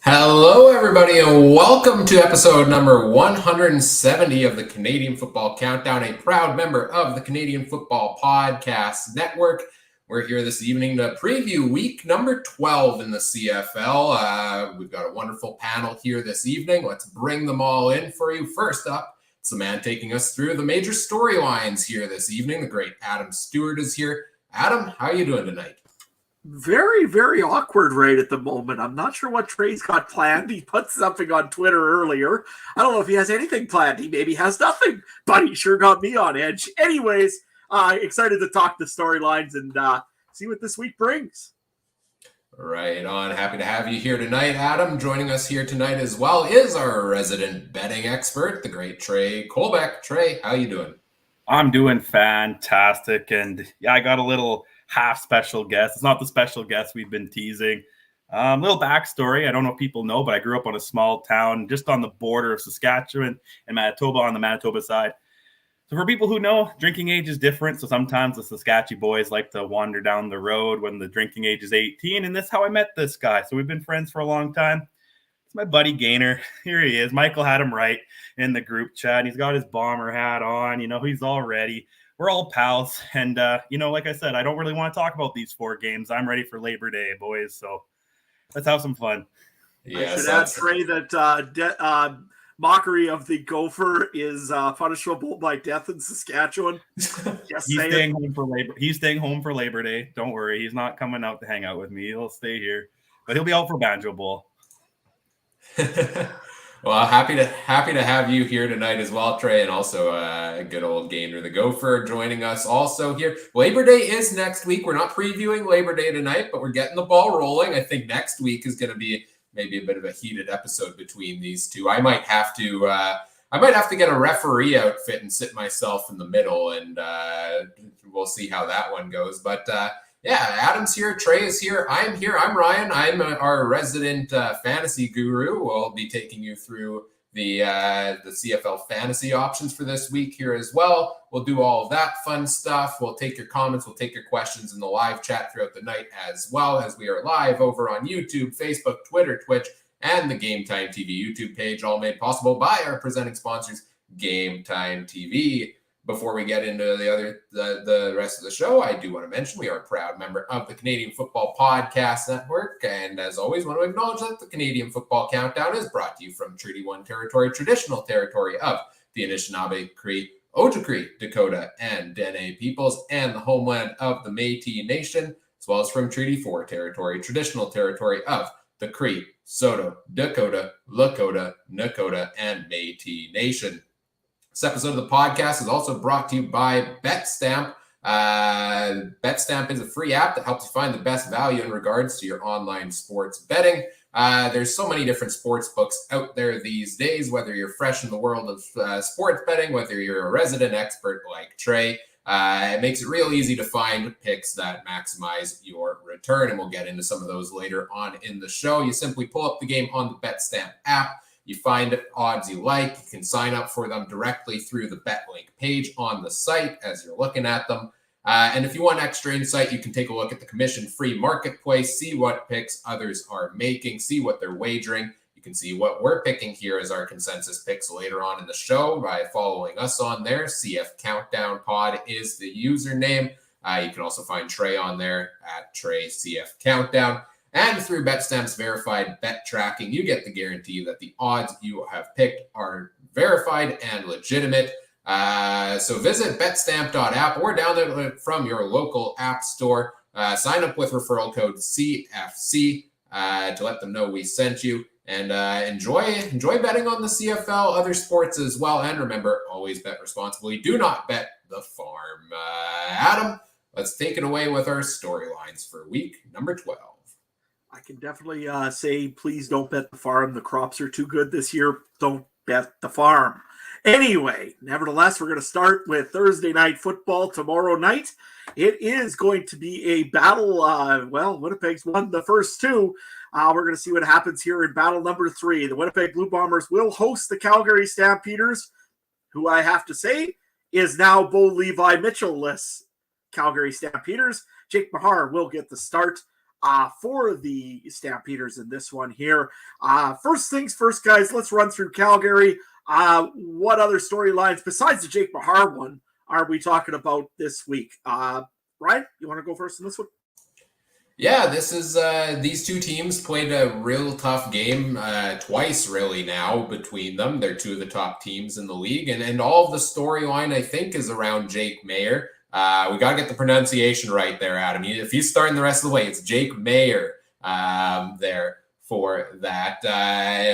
Hello, everybody, and welcome to episode number 170 of the Canadian Football Countdown, a proud member of the Canadian Football Podcast Network. We're here this evening to preview week number 12 in the CFL. We've got a wonderful panel here this evening. Let's bring them all in for you. First up, it's the man taking us through the major storylines here this evening. The great Adam Stewart is here. Adam, how are you doing tonight? Very, very awkward right at the moment. I'm not sure what Trey's got planned. He put something on Twitter earlier. I don't know if he has anything planned. He maybe has nothing, but he sure got me on edge. Anyways, excited to talk the storylines and see what this week brings. Right on. Happy to have you here tonight, Adam. Joining us here tonight as well is our resident betting expert, the great Trey Colbeck. Trey, how you doing? I'm doing fantastic. And yeah, I got a little half special guest. It's not the special guest we've been teasing. Little backstory. I don't know if people know, but I grew up on a small town just on the border of Saskatchewan and Manitoba on the Manitoba side. So for people who know, drinking age is different. So sometimes the Saskatchewan boys like to wander down the road when the drinking age is 18. And this is how I met this guy. So we've been friends for a long time. It's my buddy Gainer. Here he is. Michael had him right in the group chat. He's got his bomber hat on. You know, he's all ready. We're all pals. And, like I said, I don't really want to talk about these 4 games. I'm ready for Labor Day, boys. So let's have some fun. Yes, I should add, Trey, that mockery of the gopher is punishable by death in Saskatchewan. He's staying home for Labor Day. Don't worry. He's not coming out to hang out with me. He'll stay here. But he'll be out for Banjo Bowl. Well, happy to have you here tonight as well, Trey, and also good old Gainer the Gopher joining us also here. Labor Day is next week. We're not previewing Labor Day tonight, but we're getting the ball rolling. I think next week is going to be maybe a bit of a heated episode between these two. I might have to get a referee outfit and sit myself in the middle, and we'll see how that one goes. But yeah, Adam's here. Trey is here. I'm here. I'm Ryan. I'm our resident fantasy guru. We'll be taking you through the CFL fantasy options for this week here as well. We'll do all of that fun stuff. We'll take your comments. We'll take your questions in the live chat throughout the night as well, as we are live over on YouTube, Facebook, Twitter, Twitch, and the Game Time TV YouTube page, all made possible by our presenting sponsors, Game Time TV. Before we get into the rest of the show, I do want to mention we are a proud member of the Canadian Football Podcast Network. And as always, want to acknowledge that the Canadian Football Countdown is brought to you from Treaty 1 territory, traditional territory of the Anishinaabe, Cree, Ojibwe, Dakota, and Dene peoples, and the homeland of the Métis Nation, as well as from Treaty 4 territory, traditional territory of the Cree, Saulteaux, Dakota, Lakota, Nakota, and Métis Nation. This episode of the podcast is also brought to you by Betstamp. Betstamp is a free app that helps you find the best value in regards to your online sports betting. There's so many different sports books out there these days, whether you're fresh in the world of sports betting, whether you're a resident expert like Trey. It makes it real easy to find picks that maximize your return, and we'll get into some of those later on in the show. You simply pull up the game on the Betstamp app. You find odds you like. You can sign up for them directly through the BetLink page on the site as you're looking at them. And if you want extra insight, you can take a look at the commission-free marketplace, see what picks others are making, see what they're wagering. You can see what we're picking here as our consensus picks later on in the show by following us on there. CF Countdown Pod is the username. You can also find Trey on there at Trey CF Countdown. And through Betstamp's verified bet tracking, you get the guarantee that the odds you have picked are verified and legitimate. So visit betstamp.app or download it from your local app store. Sign up with referral code CFC to let them know we sent you. And enjoy betting on the CFL, other sports as well. And remember, always bet responsibly. Do not bet the farm. Adam, let's take it away with our storylines for week number 12. I can definitely say, please don't bet the farm. The crops are too good this year. Don't bet the farm. Anyway, nevertheless, we're going to start with Thursday night football tomorrow night. It is going to be a battle. Winnipeg's won the first 2. We're going to see what happens here in battle number 3. The Winnipeg Blue Bombers will host the Calgary Stampeders, who I have to say is now Bo Levi Mitchell-less Calgary Stampeders. Jake Mahar will get the start. for the Stampeders in this one here. First things first, guys, let's run through Calgary. What other storylines besides the Jake Mahar one are we talking about this week? Ryan, you want to go first in this one? Yeah, this is these two teams played a real tough game twice really now between them. They're two of the top teams in the league, and all of the storyline I think is around Jake Maier. We got to get the pronunciation right there, Adam. If he's starting the rest of the way, it's Jake Maier there for that.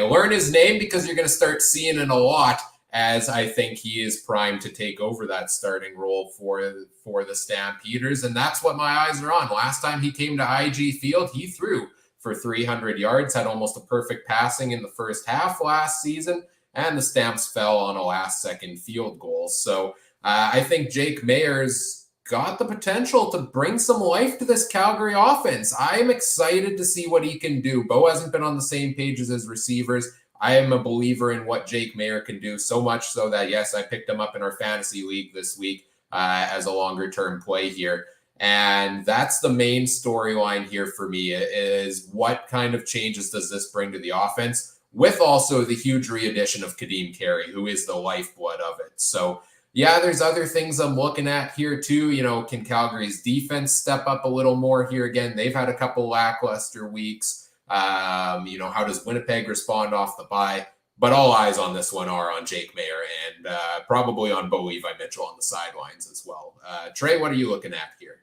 Learn his name because you're going to start seeing it a lot, as I think he is primed to take over that starting role for the Stampeders. And that's what my eyes are on. Last time he came to IG Field, he threw for 300 yards, had almost a perfect passing in the first half last season, and the Stamps fell on a last-second field goal. So I think Jake Maier's got the potential to bring some life to this Calgary offense. I am excited to see what he can do. Bo hasn't been on the same page as his receivers. I am a believer in what Jake Maier can do, so much so that, yes, I picked him up in our fantasy league this week as a longer-term play here. And that's the main storyline here for me, is what kind of changes does this bring to the offense, with also the huge re-addition of Kadeem Carey, who is the lifeblood of it. So, yeah, there's other things I'm looking at here too. Can Calgary's defense step up a little more here? Again, they've had a couple lackluster weeks. How does Winnipeg respond off the bye? But all eyes on this one are on Jake Maier and probably on Bo Levi Mitchell on the sidelines as well. Trey, what are you looking at here?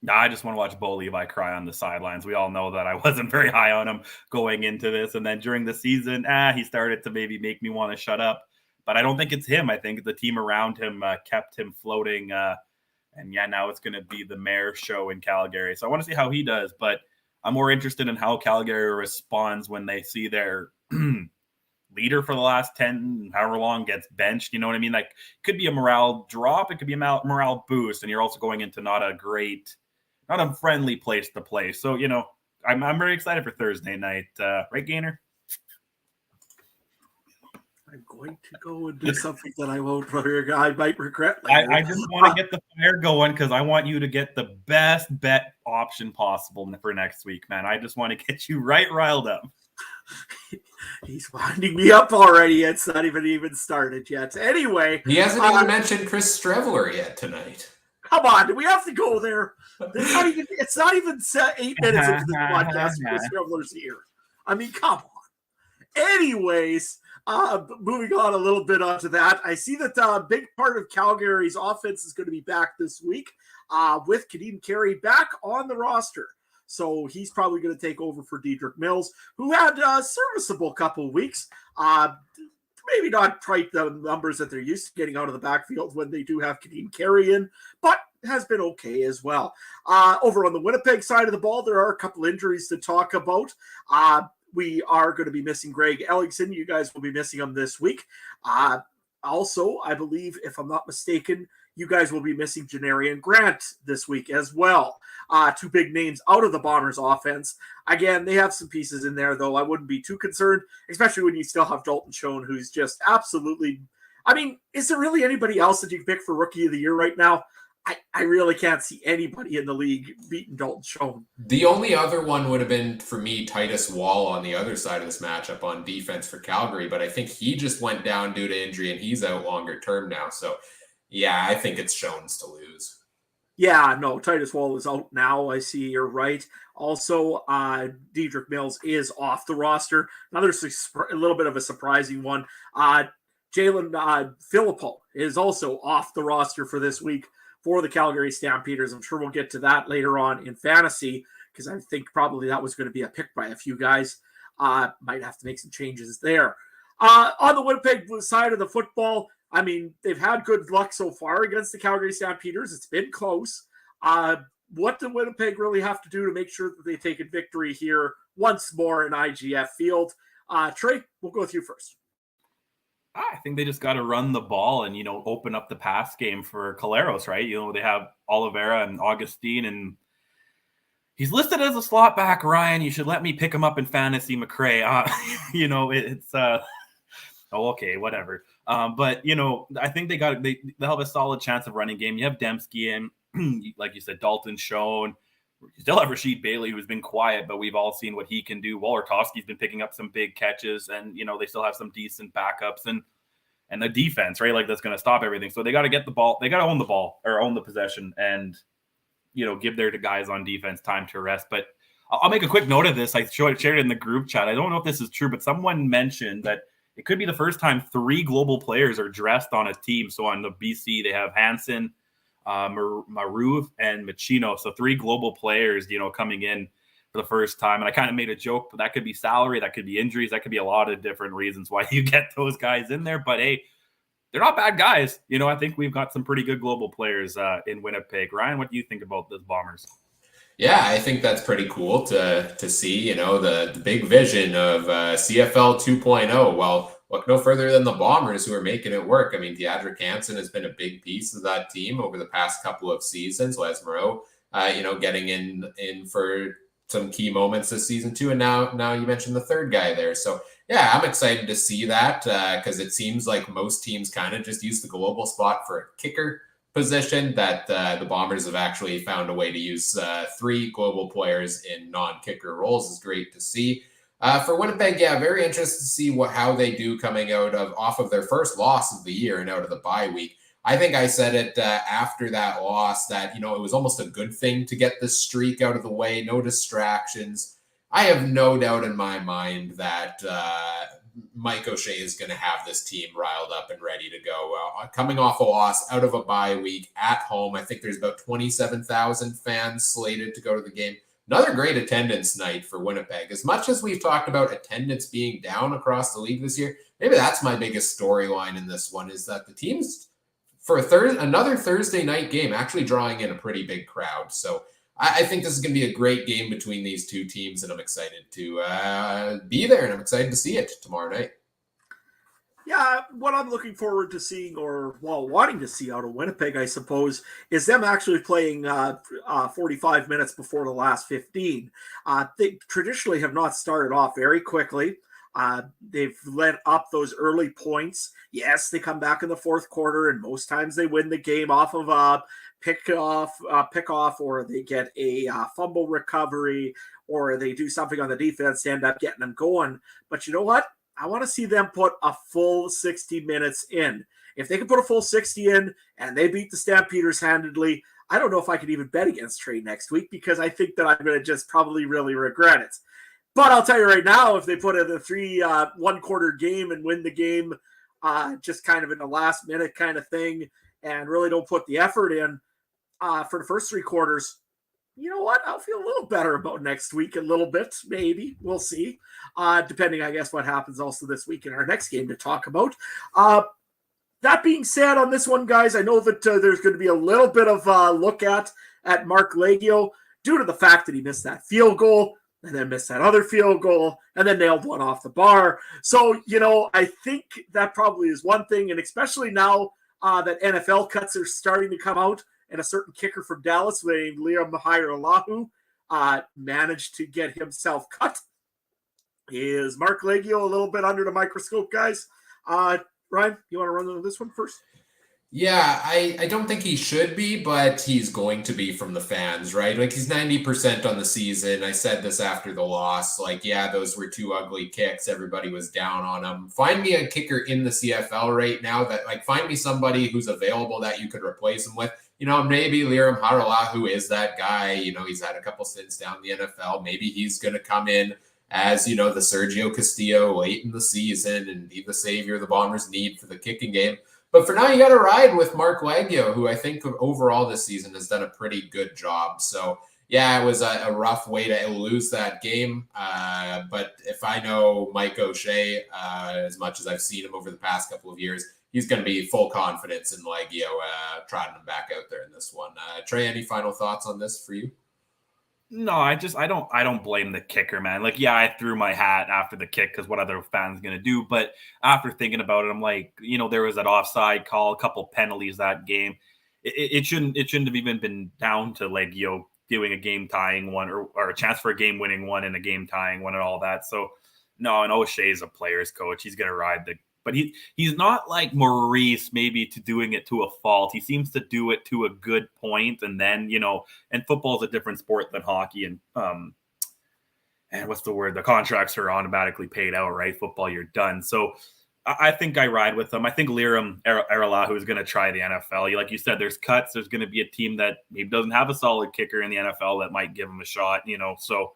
I just want to watch Bo Levi cry on the sidelines. We all know that I wasn't very high on him going into this. And then during the season, he started to maybe make me want to shut up. But I don't think it's him. I think the team around him kept him floating. And now it's going to be the Maier show in Calgary. So I want to see how he does. But I'm more interested in how Calgary responds when they see their leader for the last 10, however long, gets benched. You know what I mean? Like, it could be a morale drop. It could be a morale boost. And you're also going into not a friendly place to play. So, I'm very excited for Thursday night. Right, Gainer? I'm going to go and do something that I might regret later. I just want to get the fire going because I want you to get the best bet option possible for next week, man. I just want to get you right riled up. He's winding me up already. It's not even started yet. Anyway. He hasn't even mentioned Chris Streveler yet tonight. Come on. Do we have to go there? It's not even 8 minutes into the podcast. Chris Streveler's here. I mean, come on. Anyways, moving on a little bit onto that, I see that a big part of Calgary's offense is going to be back this week with Kadeem Carey back on the roster. So he's probably going to take over for Dedrick Mills, who had a serviceable couple of weeks. Maybe not quite the numbers that they're used to getting out of the backfield when they do have Kadeem Carey in, but has been okay as well. Over on the Winnipeg side of the ball, there are a couple injuries to talk about. We are going to be missing Greg Ellingson. You guys will be missing him this week. Also, I believe, if I'm not mistaken, you guys will be missing Janarian Grant this week as well. Two big names out of the Bombers offense. Again, they have some pieces in there, though. I wouldn't be too concerned, especially when you still have Dalton Schoen, who's just absolutely... I mean, is there really anybody else that you pick for Rookie of the Year right now? I really can't see anybody in the league beating Dalton Schoen. The only other one would have been, for me, Titus Wall on the other side of this matchup on defense for Calgary, but I think he just went down due to injury, and he's out longer term now. So, yeah, I think it's Schoen's to lose. Yeah, no, Titus Wall is out now. I see you're right. Also, Dedrick Mills is off the roster. Another a little bit of a surprising one. Jalen Filippo is also off the roster for this week for the Calgary Stampeders. I'm sure we'll get to that later on in fantasy because I think probably that was going to be a pick by a few guys. Might have to make some changes there. On the Winnipeg side of the football, I mean, they've had good luck so far against the Calgary Stampeders. It's been close. What do Winnipeg really have to do to make sure that they take a victory here once more in IGF Field? Trey, we'll go with you first. I think they just got to run the ball and, open up the pass game for Caleros, right? They have Oliveira and Augustine, and he's listed as a slot back, Ryan. You should let me pick him up in fantasy, McRae. Okay, whatever. But, I think they'll have a solid chance of running game. You have Dembski in, like you said, Dalton Schoen. You still have Rashid Bailey, who's been quiet, but we've all seen what he can do. Wolortowski's been picking up some big catches, and they still have some decent backups and the defense, right? Like, that's going to stop everything. So they got to get the ball. They got to own the ball or own the possession, and give their guys on defense time to rest. But I'll make a quick note of this. I shared it in the group chat. I don't know if this is true, but someone mentioned that it could be the first time 3 global players are dressed on a team. So on the BC, they have Hansen, Maruv, and Machino. So 3 global players, coming in for the first time. And I kind of made a joke, but that could be salary, that could be injuries, that could be a lot of different reasons why you get those guys in there. But hey, they're not bad guys. I think we've got some pretty good global players in Winnipeg. Ryan, what do you think about the Bombers? Yeah, I think that's pretty cool to see, the big vision of CFL 2.0. Well, look no further than the Bombers, who are making it work. I mean, Deadrick Hansen has been a big piece of that team over the past couple of seasons. Les Moreau, getting in for some key moments this season too. And now you mentioned the third guy there. So yeah, I'm excited to see that because it seems like most teams kind of just use the global spot for a kicker position, that the Bombers have actually found a way to use 3 global players in non-kicker roles is great to see. For Winnipeg, yeah, very interested to see how they do coming off of their first loss of the year and out of the bye week. I think I said it after that loss that, it was almost a good thing to get this streak out of the way, no distractions. I have no doubt in my mind that Mike O'Shea is going to have this team riled up and ready to go. Coming off a loss out of a bye week at home, I think there's about 27,000 fans slated to go to the game. Another great attendance night for Winnipeg. As much as we've talked about attendance being down across the league this year, maybe that's my biggest storyline in this one, is that the team's, for another Thursday night game, actually drawing in a pretty big crowd. So I think this is going to be a great game between these two teams, and I'm excited to be there, and I'm excited to see it tomorrow night. Yeah, what I'm looking forward to seeing, or wanting to see out of Winnipeg, I suppose, is them actually playing 45 minutes before the last 15. They traditionally have not started off very quickly. They've let up those early points. Yes, they come back in the fourth quarter, and most times they win the game off of a pick off, or they get a fumble recovery, or they do something on the defense to end up getting them going. But you know what? I want to see them put a full 60 minutes in. If they can put a full 60 in and they beat the Stampeders handedly, I don't know if I could even bet against Trey next week, because I think that I'm going to just probably really regret it. But I'll tell you right now, if they put in a 3 one-quarter game and win the game just kind of in the last minute kind of thing and really don't put the effort in for the first 3 quarters, you know what? I'll feel a little better about next week, a little bit, maybe. We'll see. Depending, I guess, what happens also this week in our next game to talk about. That being said, on this one, guys, I know that there's going to be a little bit of look at Mark Leggio due to the fact that he missed that field goal and then missed that other field goal and then nailed one off the bar. So, I think that probably is one thing, and especially now that NFL cuts are starting to come out, and a certain kicker from Dallas named Liam Hairolahu managed to get himself cut. Is Mark Leggio a little bit under the microscope, guys? Ryan, you want to run into this one first? Yeah, I don't think he should be, but he's going to be from the fans, right? Like, he's 90% on the season. I said this after the loss. Like, yeah, those were 2 ugly kicks. Everybody was down on him. Find me a kicker in the CFL right now find me somebody who's available that you could replace him with. Maybe Liam Hairolahu is that guy. He's had a couple stints down the NFL. Maybe he's going to come in as, the Sergio Castillo late in the season and be the savior the Bombers need for the kicking game. But for now, you got to ride with Mark Leggio, who I think overall this season has done a pretty good job. So, yeah, it was a rough way to lose that game. But if I know Mike O'Shea, as much as I've seen him over the past couple of years, he's going to be full confidence in Leggio trotting him back out there in this one. Trey, any final thoughts on this for you? No, I don't blame the kicker, man. Like, yeah, I threw my hat after the kick because what other fans going to do? But after thinking about it, I'm like, there was that offside call, a couple penalties that game. It shouldn't have even been down to Leggio doing a game tying one or a chance for a game winning one and a game tying one and all that. So no, and O'Shea's a player's coach. He's going to ride But he's not like Maurice maybe to doing it to a fault. He seems to do it to a good point, and then and football is a different sport than hockey, and what's the word? The contracts are automatically paid out, right? Football, you're done. So I think I ride with them. I think Liram Aralahu is going to try the NFL. Like you said, there's cuts. There's going to be a team that maybe doesn't have a solid kicker in the NFL that might give him a shot, So,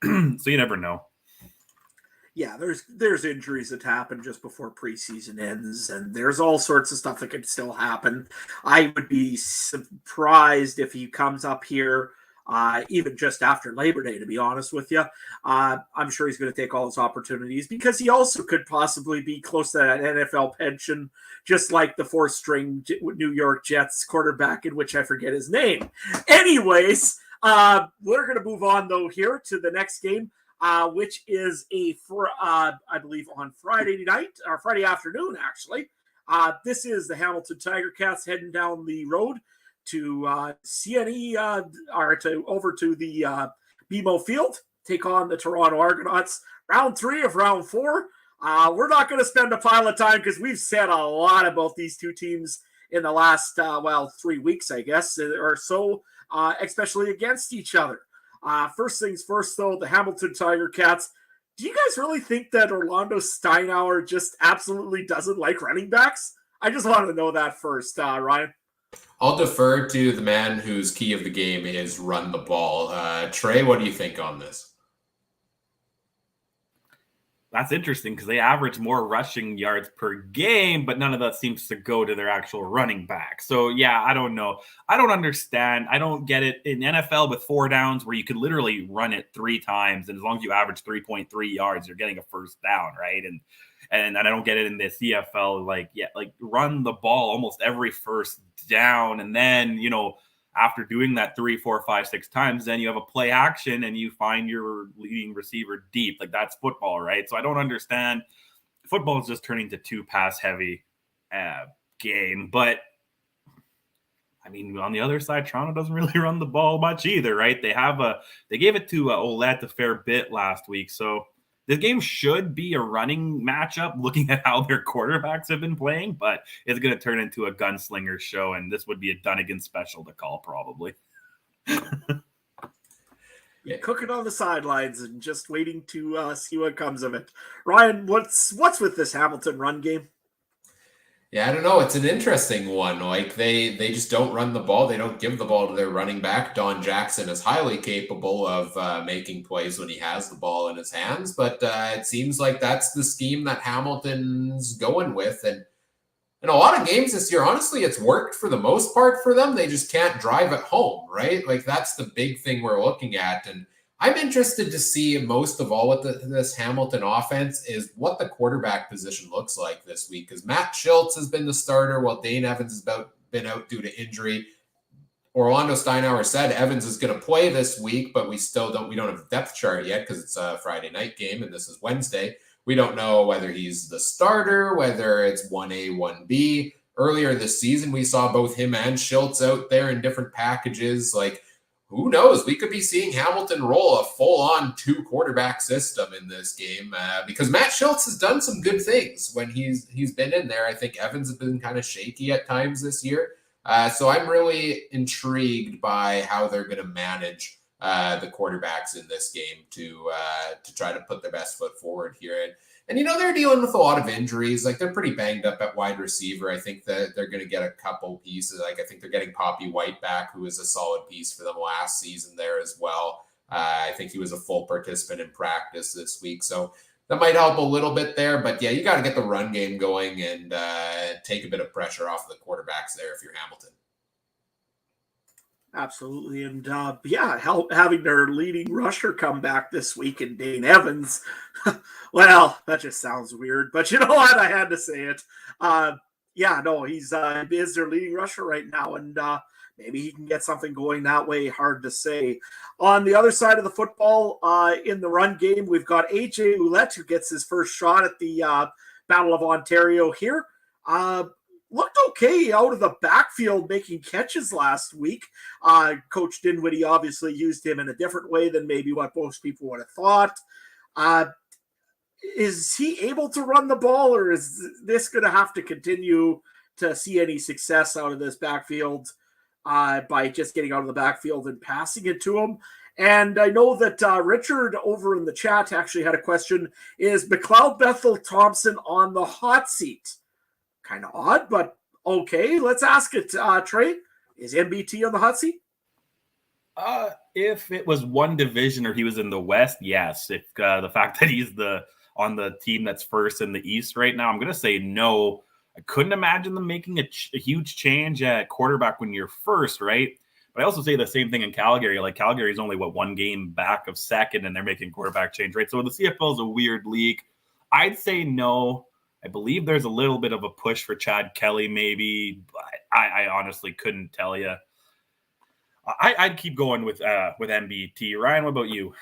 so you never know. Yeah, there's injuries that happen just before preseason ends, and there's all sorts of stuff that could still happen. I would be surprised if he comes up here even just after Labor Day, to be honest with you. I'm sure he's going to take all his opportunities because he also could possibly be close to that NFL pension, just like the fourth-string New York Jets quarterback, in which I forget his name. Anyways, we're going to move on, though, here to the next game, which is I believe on Friday night, or Friday afternoon, actually. This is the Hamilton Tiger Cats heading down the road to CNE, over to the BMO Field, take on the Toronto Argonauts. Round 3 of round 4. We're not going to spend a pile of time because we've said a lot about these two teams in the last, 3 weeks, I guess, or so, especially against each other. First things first, though, the Hamilton Tiger Cats. Do you guys really think that Orlando Steinauer just absolutely doesn't like running backs? I just want to know that first, Ryan. I'll defer to the man whose key of the game is run the ball. Trey, what do you think on this? That's interesting because they average more rushing yards per game, but none of that seems to go to their actual running back. So, yeah, I don't know. I don't understand. I don't get it. In NFL with 4 downs where you could literally run it 3 times, and as long as you average 3.3 yards, you're getting a first down, right? And I don't get it in the CFL, like run the ball almost every first down. And then, after doing that 3, 4, 5, 6 times, then you have a play action and you find your leading receiver deep. Like that's football, right? So I don't understand. Football is just turning to 2 pass heavy game. But I mean, on the other side, Toronto doesn't really run the ball much either, right? They gave it to Ouellette a fair bit last week. So this game should be a running matchup looking at how their quarterbacks have been playing, but it's going to turn into a gunslinger show, and this would be a Dunnigan special to call probably. Yeah, cooking on the sidelines and just waiting to see what comes of it. Ryan, what's with this Hamilton run game? Yeah, I don't know. It's an interesting one. Like they just don't run the ball. They don't give the ball to their running back. Don Jackson is highly capable of making plays when he has the ball in his hands, but it seems like that's the scheme that Hamilton's going with. And in a lot of games this year, honestly, it's worked for the most part for them. They just can't drive it home, right? Like that's the big thing we're looking at. And I'm interested to see most of all with this Hamilton offense is what the quarterback position looks like this week. Because Matt Schultz has been the starter while Dane Evans has been out due to injury. Orlando Steinauer said Evans is going to play this week, but we don't have a depth chart yet because it's a Friday night game and this is Wednesday. We don't know whether he's the starter, whether it's 1A, 1B. Earlier this season, we saw both him and Schultz out there in different packages. Like, who knows? We could be seeing Hamilton roll a full-on 2-quarterback system in this game because Matt Schultz has done some good things when he's been in there. I think Evans has been kind of shaky at times this year. So I'm really intrigued by how they're going to manage the quarterbacks in this game to try to put their best foot forward here. And they're dealing with a lot of injuries. Like, they're pretty banged up at wide receiver. I think that they're going to get a couple pieces. Like, I think they're getting Poppy White back, who was a solid piece for them last season there as well. I think he was a full participant in practice this week. So that might help a little bit there. But, yeah, you got to get the run game going and take a bit of pressure off the quarterbacks there if you're Hamilton. Absolutely. And having their leading rusher come back this week in Dane Evans. Well, that just sounds weird, but you know what? I had to say it. He's is their leading rusher right now. And maybe he can get something going that way. Hard to say. On the other side of the football, in the run game, we've got AJ Ouellette, who gets his first shot at the Battle of Ontario here. Looked okay out of the backfield making catches last week. Coach Dinwiddie obviously used him in a different way than maybe what most people would have thought. is he able to run the ball, or is this going to have to continue to see any success out of this backfield by just getting out of the backfield and passing it to him? And I know that Richard over in the chat actually had a question. Is McLeod Bethel Thompson on the hot seat? Kind of odd, but okay. Let's ask it. Trey, is MBT on the hot seat? If it was one division or he was in the West, yes. If the fact that he's on the team that's first in the East right now, I'm going to say no. I couldn't imagine them making a huge change at quarterback when you're first, right? But I also say the same thing in Calgary. Like Calgary's only, one game back of second, and they're making quarterback change, right? So the CFL is a weird league. I'd say no. I believe there's a little bit of a push for Chad Kelly maybe. But I honestly couldn't tell you. I'd keep going with MBT. Ryan, what about you?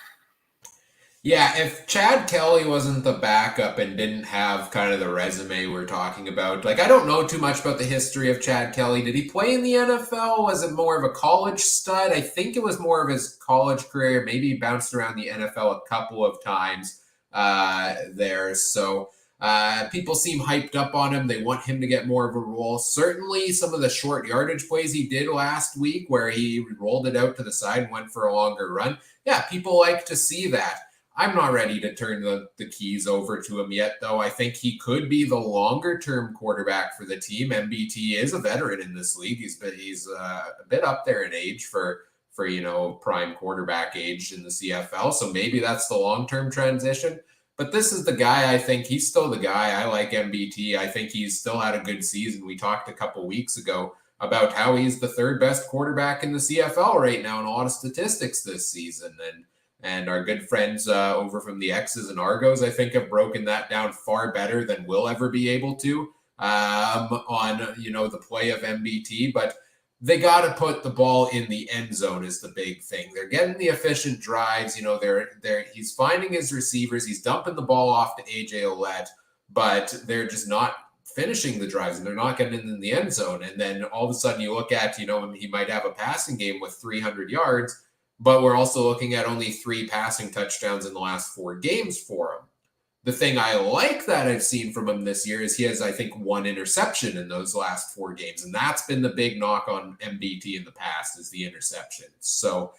Yeah, if Chad Kelly wasn't the backup and didn't have kind of the resume we're talking about, like I don't know too much about the history of Chad Kelly. Did he play in the NFL? Was it more of a college stud? I think it was more of his college career. Maybe he bounced around the NFL a couple of times there. So people seem hyped up on him. They want him to get more of a role. Certainly some of the short yardage plays he did last week where he rolled it out to the side and went for a longer run. Yeah, people like to see that. I'm not ready to turn the keys over to him yet, though. I think he could be the longer-term quarterback for the team. MBT is a veteran in this league. He's a bit up there in age for prime quarterback age in the CFL. So maybe that's the long-term transition. But this is the guy. I think he's still the guy. I like MBT. I think he's still had a good season. We talked a couple weeks ago about how he's the third best quarterback in the CFL right now in a lot of statistics this season. And our good friends over from the X's and Argos, I think, have broken that down far better than we'll ever be able to on the play of MBT. But they got to put the ball in the end zone is the big thing. They're getting the efficient drives. He's finding his receivers. He's dumping the ball off to AJ Ouellette, but they're just not finishing the drives, and they're not getting in the end zone. And then all of a sudden you look at, he might have a passing game with 300 yards, but we're also looking at only 3 passing touchdowns in the last 4 games for him. The thing I like that I've seen from him this year is he has, I think, 1 interception in those last 4 games. And that's been the big knock on MBT in the past is the interception. So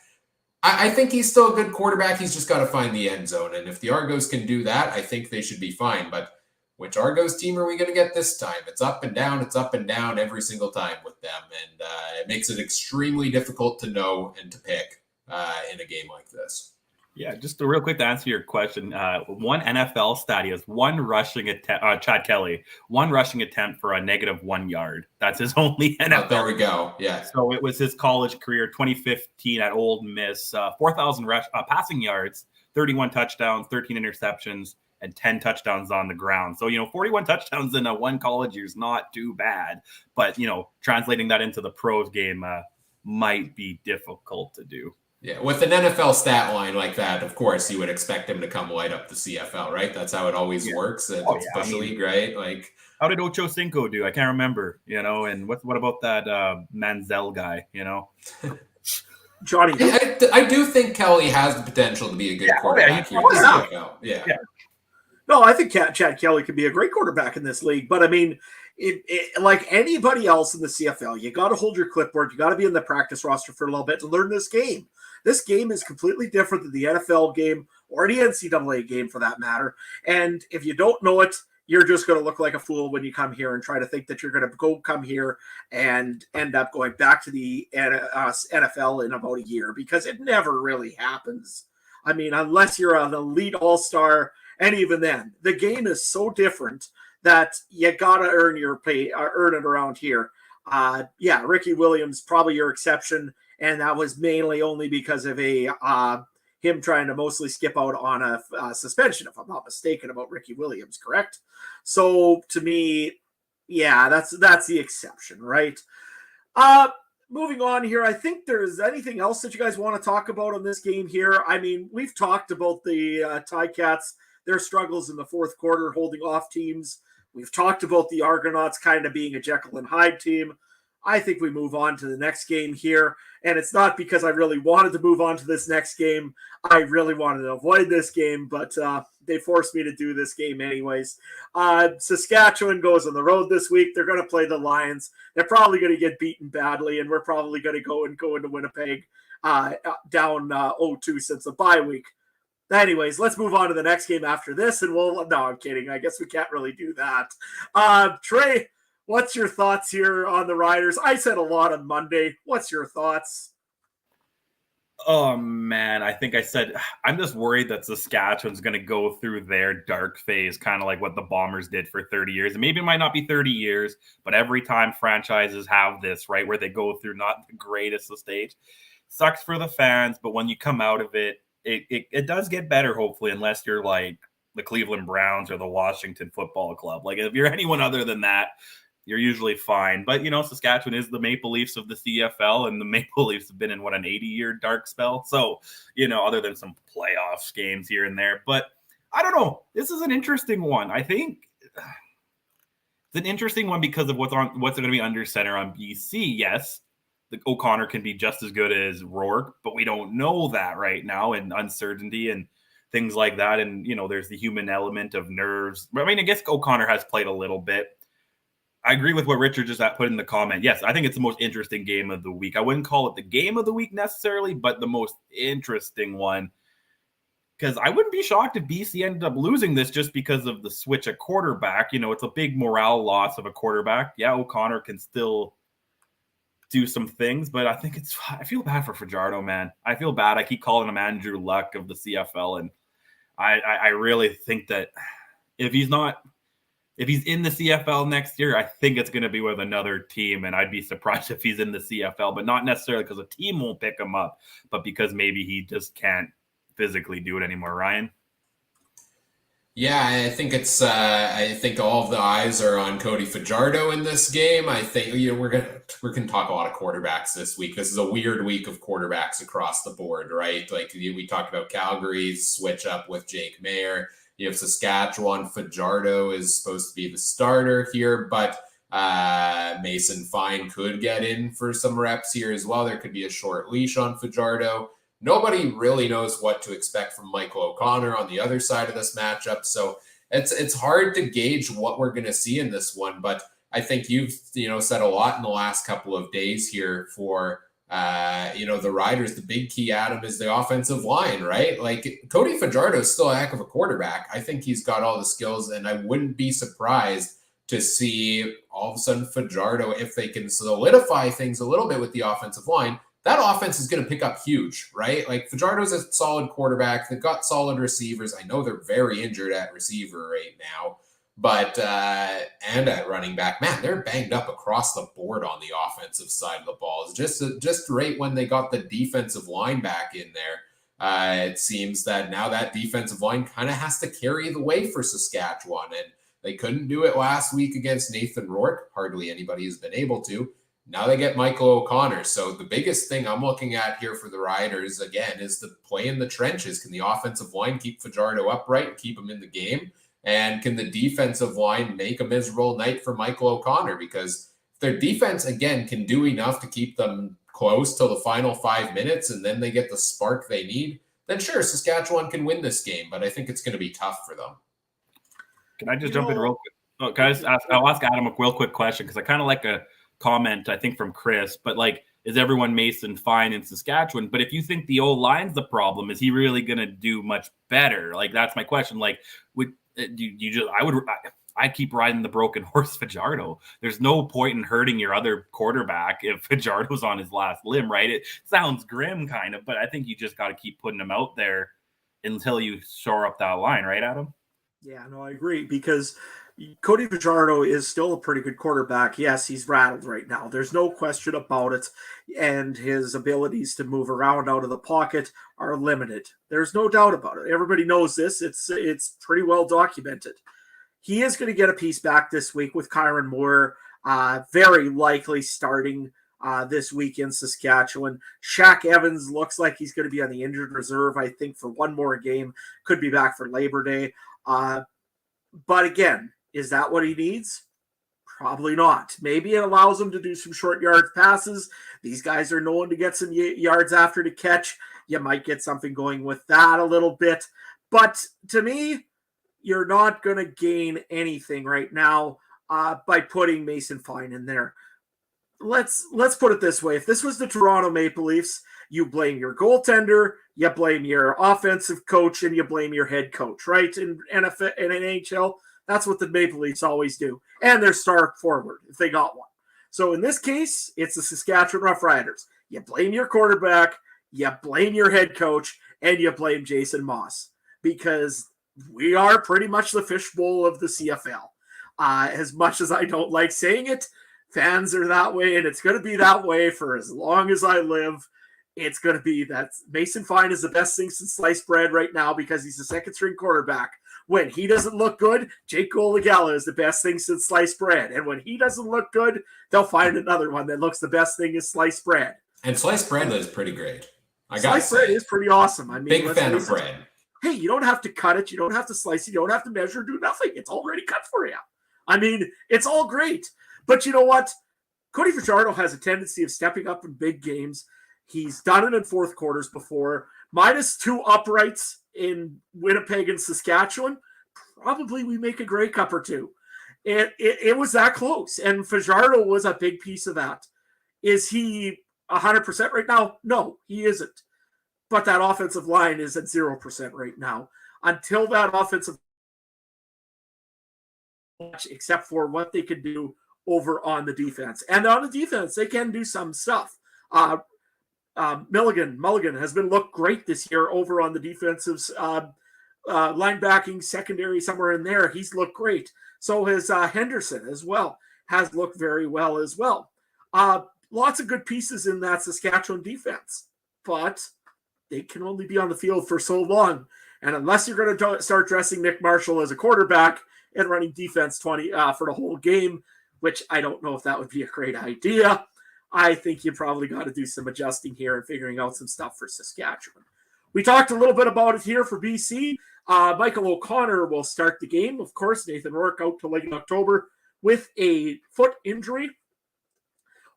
I think he's still a good quarterback. He's just got to find the end zone. And if the Argos can do that, I think they should be fine. But which Argos team are we going to get this time? It's up and down. It's up and down every single time with them. And it makes it extremely difficult to know and to pick in a game like this. Yeah, just real quick to answer your question. One NFL stat, he has 1 rushing attempt, Chad Kelly, 1 rushing attempt for a -1 yard. That's his only NFL. There we go. Yeah. So it was his college career, 2015 at Ole Miss, 4,000 passing yards, 31 touchdowns, 13 interceptions, and 10 touchdowns on the ground. So, 41 touchdowns in one college year is not too bad. But, translating that into the pros game might be difficult to do. Yeah, with an NFL stat line like that, of course, you would expect him to come light up the CFL, right? That's how it always works. It's Bush League, right? Like, how did Ocho Cinco do? I can't remember, and what about that Manziel guy, Johnny. I do think Kelly has the potential to be a good quarterback here in the CFL. Yeah. No, I think Chad Kelly could be a great quarterback in this league. But, I mean, like anybody else in the CFL, you got to hold your clipboard. You got to be in the practice roster for a little bit to learn this game. This game is completely different than the NFL game or the NCAA game for that matter. And if you don't know it, you're just going to look like a fool when you come here and try to think that you're going to come here and end up going back to the NFL in about a year, because it never really happens. I mean, unless you're an elite all-star, and even then, the game is so different that you got to earn your pay, earn it around here. Ricky Williams, probably your exception. And that was mainly only because of him trying to mostly skip out on a suspension, if I'm not mistaken, about Ricky Williams, correct? So to me, yeah, that's the exception, right? Moving on here, I think there's anything else that you guys want to talk about on this game here. I mean, we've talked about the Ticats, their struggles in the fourth quarter, holding off teams. We've talked about the Argonauts kind of being a Jekyll and Hyde team. I think we move on to the next game here. And it's not because I really wanted to move on to this next game. I really wanted to avoid this game, but they forced me to do this game anyways. Saskatchewan goes on the road this week. They're going to play the Lions. They're probably going to get beaten badly, and we're probably going to go into Winnipeg down 0-2 since the bye week. Anyways, let's move on to the next game after this, and no, I'm kidding. I guess we can't really do that. Trey, what's your thoughts here on the Riders? I said a lot on Monday. What's your thoughts? Oh, man, I think I said I'm just worried that Saskatchewan's going to go through their dark phase, kind of like what the Bombers did for 30 years. And maybe it might not be 30 years, but every time franchises have this, right, where they go through not the greatest of stage, sucks for the fans. But when you come out of it, it does get better, hopefully, unless you're like the Cleveland Browns or the Washington Football Club. Like, if you're anyone other than that, you're usually fine. But, Saskatchewan is the Maple Leafs of the CFL, and the Maple Leafs have been in, an 80-year dark spell. So, other than some playoffs games here and there. But I don't know. This is an interesting one. I think it's an interesting one because of what's going to be under center on BC. Yes, the O'Connor can be just as good as Rourke, but we don't know that right now, and uncertainty and things like that. And, there's the human element of nerves. I mean, I guess O'Connor has played a little bit. I agree with what Richard just put in the comment. Yes, I think it's the most interesting game of the week. I wouldn't call it the game of the week necessarily, but the most interesting one. Because I wouldn't be shocked if BC ended up losing this just because of the switch at quarterback. It's a big morale loss of a quarterback. Yeah, O'Connor can still do some things, but I feel bad for Fajardo, man. I feel bad. I keep calling him Andrew Luck of the CFL, and I really think that if he's in the CFL next year, I think it's going to be with another team, and I'd be surprised if he's in the CFL, but not necessarily because a team won't pick him up, but because maybe he just can't physically do it anymore. Ryan? Yeah, I think I think all of the eyes are on Cody Fajardo in this game. I think we're gonna talk a lot of quarterbacks this week. This is a weird week of quarterbacks across the board, right? Like we talked about Calgary's switch up with Jake Mayer. You have Saskatchewan. Fajardo is supposed to be the starter here, but Mason Fine could get in for some reps here as well. There could be a short leash on Fajardo. Nobody really knows what to expect from Michael O'Connor on the other side of this matchup. So it's hard to gauge what we're going to see in this one. But I think you've said a lot in the last couple of days here for the Riders. The big key, Adam, is the offensive line, right? Like Cody Fajardo is still a heck of a quarterback. I think he's got all the skills, and I wouldn't be surprised to see all of a sudden Fajardo, if they can solidify things a little bit with the offensive line, that offense is going to pick up huge, right? Like Fajardo's a solid quarterback. They've got solid receivers. I know they're very injured at receiver right now, but and at running back, man, they're banged up across the board on the offensive side of the ball. It's just right when they got the defensive line back in there. It seems that now that defensive line kind of has to carry the way for Saskatchewan, and they couldn't do it last week against Nathan Rourke. Hardly anybody has been able to. Now they get Michael O'Connor. So the biggest thing I'm looking at here for the Riders, again, is the play in the trenches. Can the offensive line keep Fajardo upright and keep him in the game? And can the defensive line make a miserable night for Michael O'Connor? Because if their defense, again, can do enough to keep them close till the final 5 minutes and then they get the spark they need, then sure, Saskatchewan can win this game. But I think it's going to be tough for them. Can I just jump in real quick? Oh, can I just I'll ask Adam a real quick question because I kind of like a comment, I think, from Chris, but like, is everyone Mason Fine in Saskatchewan? But if you think the old line's the problem, is he really going to do much better? Like, that's my question. Like, I keep riding the broken horse Fajardo. There's no point in hurting your other quarterback if Fajardo's on his last limb, right? It sounds grim kind of, but I think you just got to keep putting him out there until you shore up that line, right, Adam? Yeah, no, I agree, because Cody Fajardo is still a pretty good quarterback. Yes, he's rattled right now. There's no question about it. And his abilities to move around out of the pocket are limited. There's no doubt about it. Everybody knows this. It's pretty well documented. He is going to get a piece back this week with Kyron Moore, very likely starting this week in Saskatchewan. Shaq Evans looks like he's going to be on the injured reserve, I think, for one more game. Could be back for Labor Day. But again, is that what he needs? Probably not. Maybe it allows them to do some short yard passes. These guys are known to get some yards after the catch. You might get something going with that a little bit. But to me, you're not going to gain anything right now by putting Mason Fine in there. Let's put it this way. If this was the Toronto Maple Leafs, you blame your goaltender, you blame your offensive coach, and you blame your head coach, right? In NFL, in NHL, that's what the Maple Leafs always do. And their star forward, if they got one. So in this case, it's the Saskatchewan Roughriders. You blame your quarterback, you blame your head coach, and you blame Jason Moss. Because we are pretty much the fishbowl of the CFL. As much as I don't like saying it, fans are that way, and it's going to be that way for as long as I live. It's going to be that Mason Fine is the best thing since sliced bread right now because he's a second-string quarterback. When he doesn't look good, Jake Golagala is the best thing since sliced bread. And when he doesn't look good, they'll find another one that looks the best thing is sliced bread. And sliced bread is pretty great. Sliced bread is pretty awesome. I mean, big fan of bread. Hey, you don't have to cut it. You don't have to slice it. You don't have to measure, do nothing. It's already cut for you. I mean, it's all great. But you know what? Cody Fajardo has a tendency of stepping up in big games. He's done it in fourth quarters before. -2 uprights in Winnipeg and Saskatchewan. Probably we make a Grey Cup or two. It was that close. And Fajardo was a big piece of that. Is he 100% right now? No, he isn't. But that offensive line is at 0% right now. Until that offensive, except for what they could do over on the defense. And on the defense, they can do some stuff. Mulligan has looked great this year over on the defensive linebacking, secondary, somewhere in there. He's looked great. So has Henderson as well. Has looked very well as well. Lots of good pieces in that Saskatchewan defense. But they can only be on the field for so long. And unless you're going to start dressing Nick Marshall as a quarterback and running defense 20 for the whole game, which I don't know if that would be a great idea, I think you probably got to do some adjusting here and figuring out some stuff for Saskatchewan. We talked a little bit about it here for BC. Michael O'Connor will start the game. Of course, Nathan Rourke out till late October with a foot injury.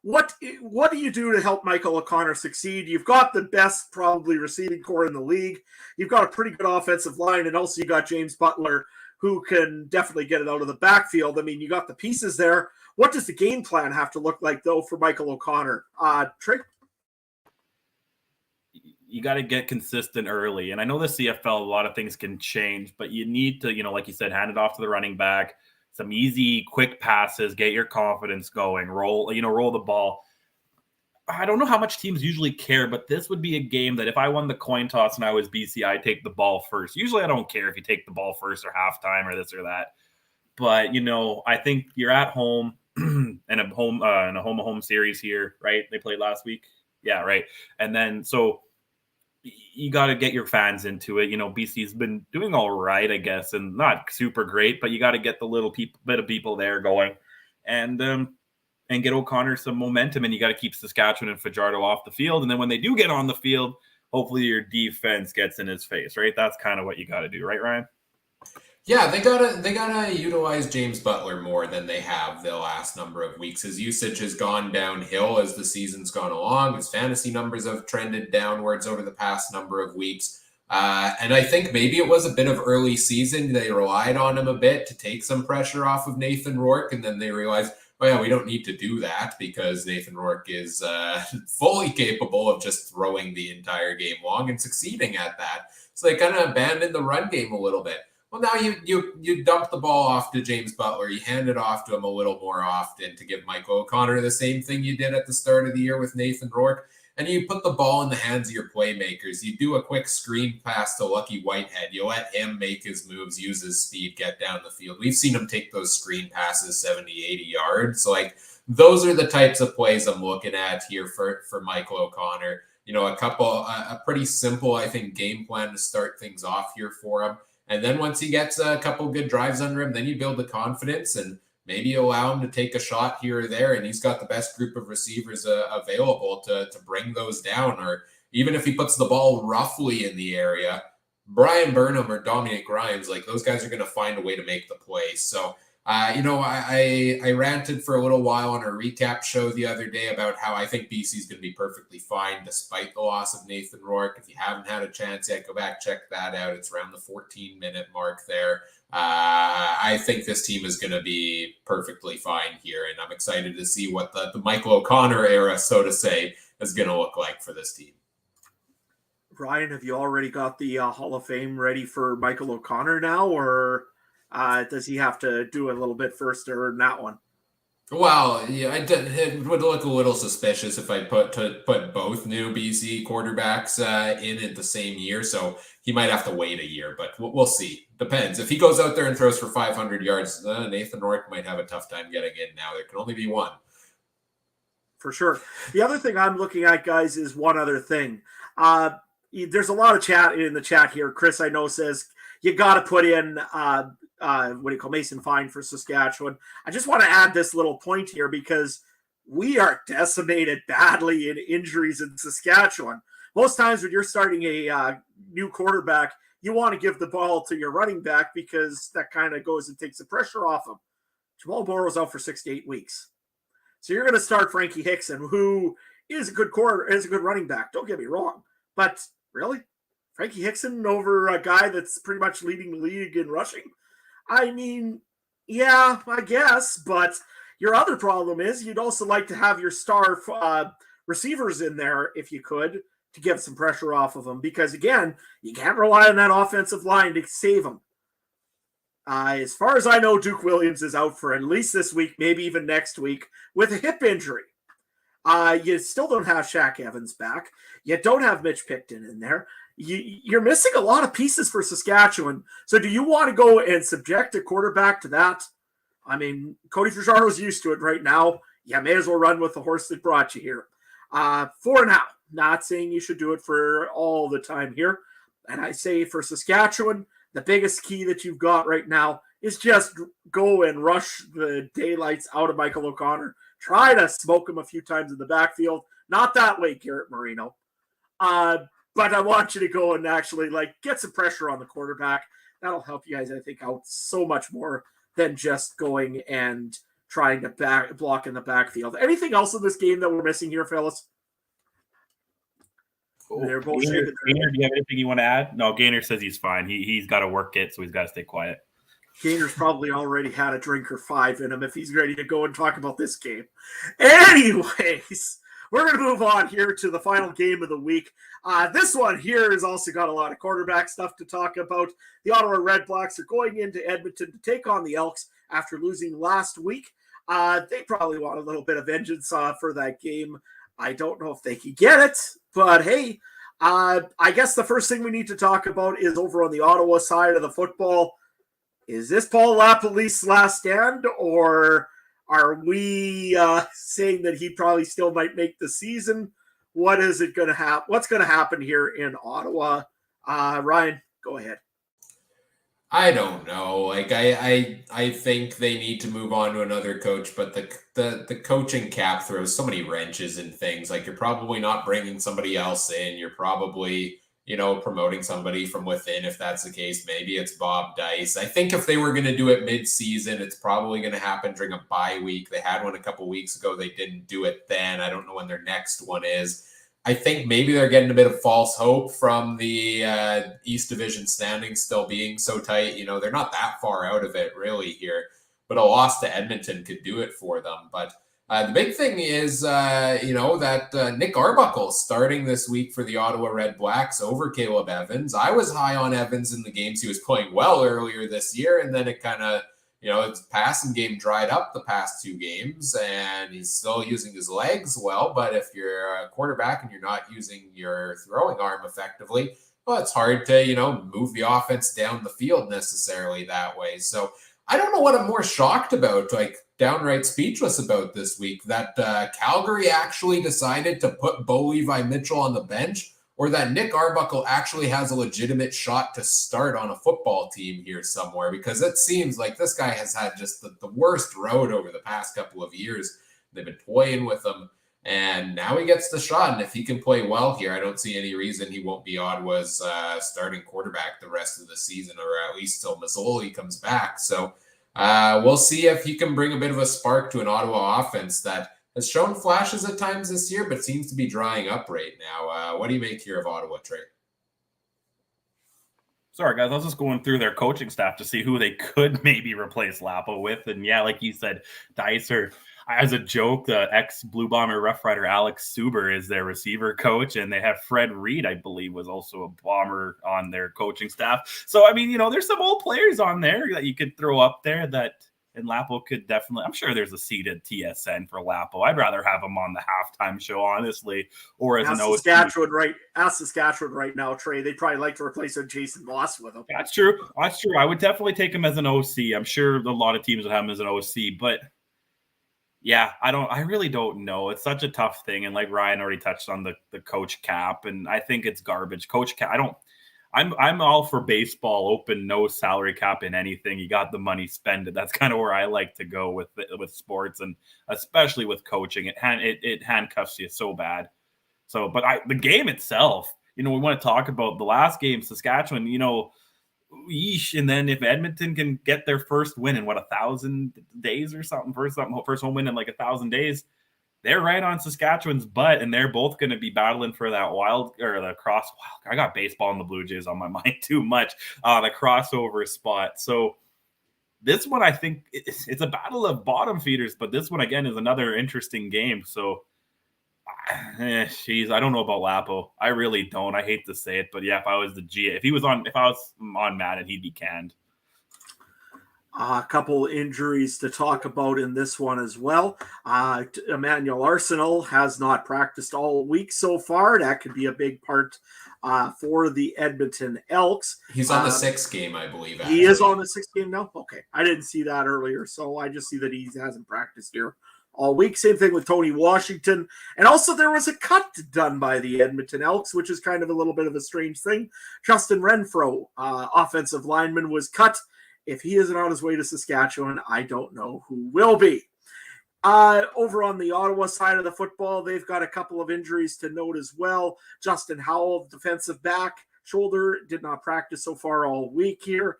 What do you do to help Michael O'Connor succeed? You've got the best probably receiving core in the league. You've got a pretty good offensive line, and also you got James Butler, who can definitely get it out of the backfield. I mean, you got the pieces there. What does the game plan have to look like, though, for Michael O'Connor? Trey? You got to get consistent early. And I know the CFL, a lot of things can change, but you need to, like you said, hand it off to the running back. Some easy, quick passes, get your confidence going, roll the ball. I don't know how much teams usually care, but this would be a game that if I won the coin toss and I was BC, I'd take the ball first. Usually I don't care if you take the ball first or halftime or this or that. But, I think you're at home in a home series here, right? They played last week. Yeah, right. And then so you got to get your fans into it. BC's been doing all right, I guess, and not super great, but you got to get the little bit of people there going and get O'Connor some momentum, and you got to keep Saskatchewan and Fajardo off the field. And then when they do get on the field, hopefully your defense gets in his face, right? That's kind of what you got to do, right, Ryan? Yeah, they gotta utilize James Butler more than they have the last number of weeks. His usage has gone downhill as the season's gone along. His fantasy numbers have trended downwards over the past number of weeks. And I think maybe it was a bit of early season. They relied on him a bit to take some pressure off of Nathan Rourke, and then they realized, oh yeah, we don't need to do that because Nathan Rourke is fully capable of just throwing the entire game long and succeeding at that. So they kind of abandoned the run game a little bit. Well, now you dump the ball off to James Butler. You hand it off to him a little more often to give Michael O'Connor the same thing you did at the start of the year with Nathan Rourke. And you put the ball in the hands of your playmakers. You do a quick screen pass to Lucky Whitehead. You let him make his moves, use his speed, get down the field. We've seen him take those screen passes 70, 80 yards. So, those are the types of plays I'm looking at here for Michael O'Connor. A pretty simple, I think, game plan to start things off here for him. And then once he gets a couple good drives under him, then you build the confidence and maybe allow him to take a shot here or there. And he's got the best group of receivers available to bring those down. Or even if he puts the ball roughly in the area, Brian Burnham or Dominic Grimes, those guys are going to find a way to make the play. So I ranted for a little while on our recap show the other day about how I think BC is going to be perfectly fine despite the loss of Nathan Rourke. If you haven't had a chance yet, go back, check that out. It's around the 14-minute mark there. I think this team is going to be perfectly fine here, and I'm excited to see what the Michael O'Connor era, so to say, is going to look like for this team. Ryan, have you already got the Hall of Fame ready for Michael O'Connor now, or does he have to do a little bit first to earn that one? Well, yeah, it would look a little suspicious if I put both new BC quarterbacks in at the same year. So he might have to wait a year, but we'll see. Depends. If he goes out there and throws for 500 yards, Nathan Rourke might have a tough time getting in now. There can only be one. For sure. The other thing I'm looking at, guys, is one other thing. There's a lot of chat in the chat here. Chris, I know, says you got to put in Mason Fine for Saskatchewan. I just want to add this little point here because we are decimated badly in injuries in Saskatchewan. Most times when you're starting a new quarterback, you want to give the ball to your running back because that kind of goes and takes the pressure off him. Jamal Burrow's out for 6 to 8 weeks. So you're going to start Frankie Hickson, who is a good running back. Don't get me wrong. But really? Frankie Hickson over a guy that's pretty much leading the league in rushing? I mean, yeah, I guess, but your other problem is you'd also like to have your star receivers in there, if you could, to get some pressure off of them, because, again, you can't rely on that offensive line to save them. As far as I know, Duke Williams is out for at least this week, maybe even next week, with a hip injury. You still don't have Shaq Evans back. You don't have Mitch Picton in there. You're missing a lot of pieces for Saskatchewan. So do you want to go and subject a quarterback to that? I mean, Cody Fajardo's used to it right now. You may as well run with the horse that brought you here. For now, not saying you should do it for all the time here. And I say for Saskatchewan, the biggest key that you've got right now is just go and rush the daylights out of Michael O'Connor. Try to smoke him a few times in the backfield. Not that way, Garrett Marino. But I want you to go and actually get some pressure on the quarterback. That'll help you guys, I think, out so much more than just going and trying to block in the backfield. Anything else in this game that we're missing here, fellas? They're both Gainer, do you have anything you want to add? No, Gainer says he's fine. He's got to work it, so he's got to stay quiet. Gainer's probably already had a drink or 5 in him if he's ready to go and talk about this game. Anyways, we're going to move on here to the final game of the week. This one here has also got a lot of quarterback stuff to talk about. The Ottawa Redblacks are going into Edmonton to take on the Elks after losing last week. They probably want a little bit of vengeance for that game. I don't know if they can get it, but hey, I guess the first thing we need to talk about is over on the Ottawa side of the football. Is this Paul LaPolice's last stand, or are we saying that he probably still might make the season? What is it going to happen? What's going to happen here in Ottawa? Ryan, go ahead. I don't know. I think they need to move on to another coach, but the coaching cap throws so many wrenches in things. You're probably not bringing somebody else in. You're probably, promoting somebody from within. If that's the case, maybe it's Bob Dice. I think if they were going to do it mid-season, it's probably going to happen during a bye week. They had one a couple weeks ago. They didn't do it then. I don't know when their next one is. I think maybe they're getting a bit of false hope from the East Division standings still being so tight. They're not that far out of it really here, but a loss to Edmonton could do it for them. But the big thing is, that Nick Arbuckle starting this week for the Ottawa Redblacks over Caleb Evans. I was high on Evans in the games he was playing well earlier this year, and then it kind of, his passing game dried up the past 2 games, and he's still using his legs well. But if you're a quarterback and you're not using your throwing arm effectively, well, it's hard to, move the offense down the field necessarily that way. So I don't know what I'm more shocked about, downright speechless about this week, that Calgary actually decided to put Bo Levi Mitchell on the bench, or that Nick Arbuckle actually has a legitimate shot to start on a football team here somewhere, because it seems like this guy has had just the worst road over the past couple of years. They've been toying with him, and now he gets the shot, and if he can play well here, I don't see any reason he won't be Ottawa's starting quarterback the rest of the season, or at least till Mazzoli comes back. So We'll see if he can bring a bit of a spark to an Ottawa offense that has shown flashes at times this year, but seems to be drying up right now. What do you make here of Ottawa, Trey? Sorry, guys. I was just going through their coaching staff to see who they could maybe replace Lapo with. And yeah, like you said, Dicer, as a joke, the ex-Blue Bomber Rough Rider Alex Suber is their receiver coach. And they have Fred Reed, I believe, was also a Bomber on their coaching staff. So, I mean, there's some old players on there that you could throw up there that – and Lapo could definitely, I'm sure there's a seat at TSN for Lapo. I'd rather have him on the halftime show, honestly, or as an OC. Ask Saskatchewan right now, Trey. They'd probably like to replace Jason Moss with him. That's true. I would definitely take him as an OC. I'm sure a lot of teams would have him as an OC, but yeah, I really don't know. It's such a tough thing. And like Ryan already touched on the coach cap, and I think it's garbage. Coach cap, I'm all for baseball, open, no salary cap in anything. You got the money, spend it. That's kind of where I like to go with sports, and especially with coaching. It handcuffs you so bad. So, but the game itself, we want to talk about the last game, Saskatchewan. Yeesh. And then if Edmonton can get their first win in 1,000 days or something, first home win in like 1,000 days. They're right on Saskatchewan's butt, and they're both going to be battling for that I got baseball and the Blue Jays on my mind too much, the crossover spot. So this one, I think it's a battle of bottom feeders, but this one again is another interesting game. So, I don't know about Lapo. I really don't. I hate to say it, but yeah, if I was on Madden, he'd be canned. A couple injuries to talk about in this one as well. Emmanuel Arsenal has not practiced all week so far. That could be a big part for the Edmonton Elks. He's on the 6th game, I believe. Actually. He is on the 6th game now? Okay. I didn't see that earlier, so I just see that he hasn't practiced here all week. Same thing with Tony Washington. And also there was a cut done by the Edmonton Elks, which is kind of a little bit of a strange thing. Justin Renfro, offensive lineman, was cut. If he isn't on his way to Saskatchewan, I don't know who will be. Over on the Ottawa side of the football, they've got a couple of injuries to note as well. Justin Howell, defensive back, shoulder, did not practice so far all week here.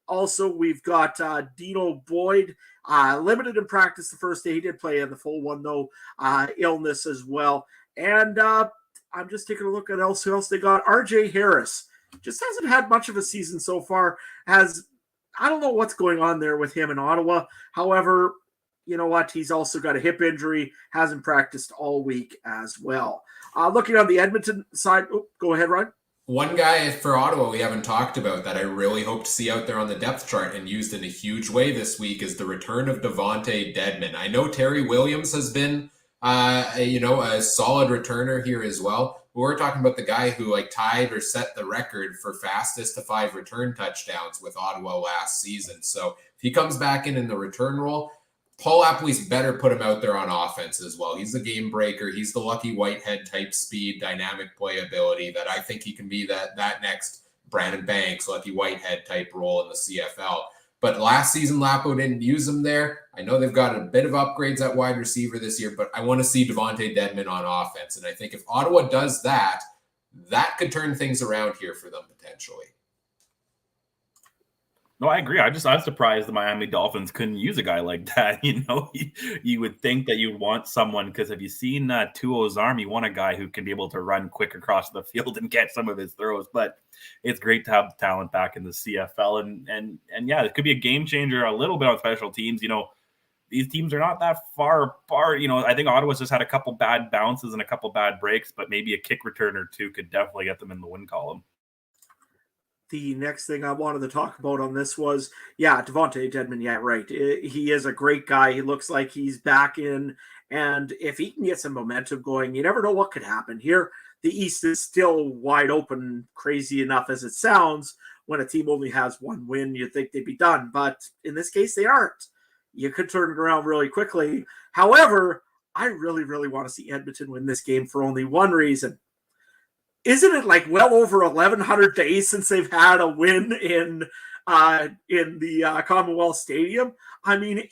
Also, we've got Dino Boyd, limited in practice the first day. He did play in the full one, though, illness as well. And I'm just taking a look at who else they got. RJ Harris just hasn't had much of a season so far. I don't know what's going on there with him in Ottawa. However, you know what? He's also got a hip injury, hasn't practiced all week as well. Looking on the Edmonton side, go ahead, Ryan. One guy for Ottawa we haven't talked about that I really hope to see out there on the depth chart and used in a huge way this week is the return of Devontae Dedmon. I know Terry Williams has been a solid returner here as well. We're talking about the guy who tied or set the record for fastest to 5 return touchdowns with Ottawa last season. So if he comes back in the return role, Paul Appley's better put him out there on offense as well. He's the game breaker. He's the Lucky Whitehead type speed, dynamic playability that I think he can be that next Brandon Banks, Lucky Whitehead type role in the CFL. But last season, Lapo didn't use him there. I know they've got a bit of upgrades at wide receiver this year, but I want to see Devontae Dedmon on offense. And I think if Ottawa does that, that could turn things around here for them potentially. No, I agree. I'm surprised the Miami Dolphins couldn't use a guy like that. You would think that you'd want someone, because have you seen Tuo's arm? You want a guy who can be able to run quick across the field and get some of his throws. But it's great to have the talent back in the CFL. And yeah, it could be a game changer a little bit on special teams. These teams are not that far apart. I think Ottawa's just had a couple bad bounces and a couple bad breaks, but maybe a kick return or two could definitely get them in the win column. The next thing I wanted to talk about on this was, Devontae Dedmon. Yeah, right. He is a great guy. He looks like he's back in. And if he can get some momentum going, you never know what could happen here. The East is still wide open, crazy enough as it sounds. When a team only has one win, you'd think they'd be done. But in this case, they aren't. You could turn it around really quickly. However, I really, really want to see Edmonton win this game for only one reason. Isn't it well over 1,100 days since they've had a win in the Commonwealth Stadium? I mean,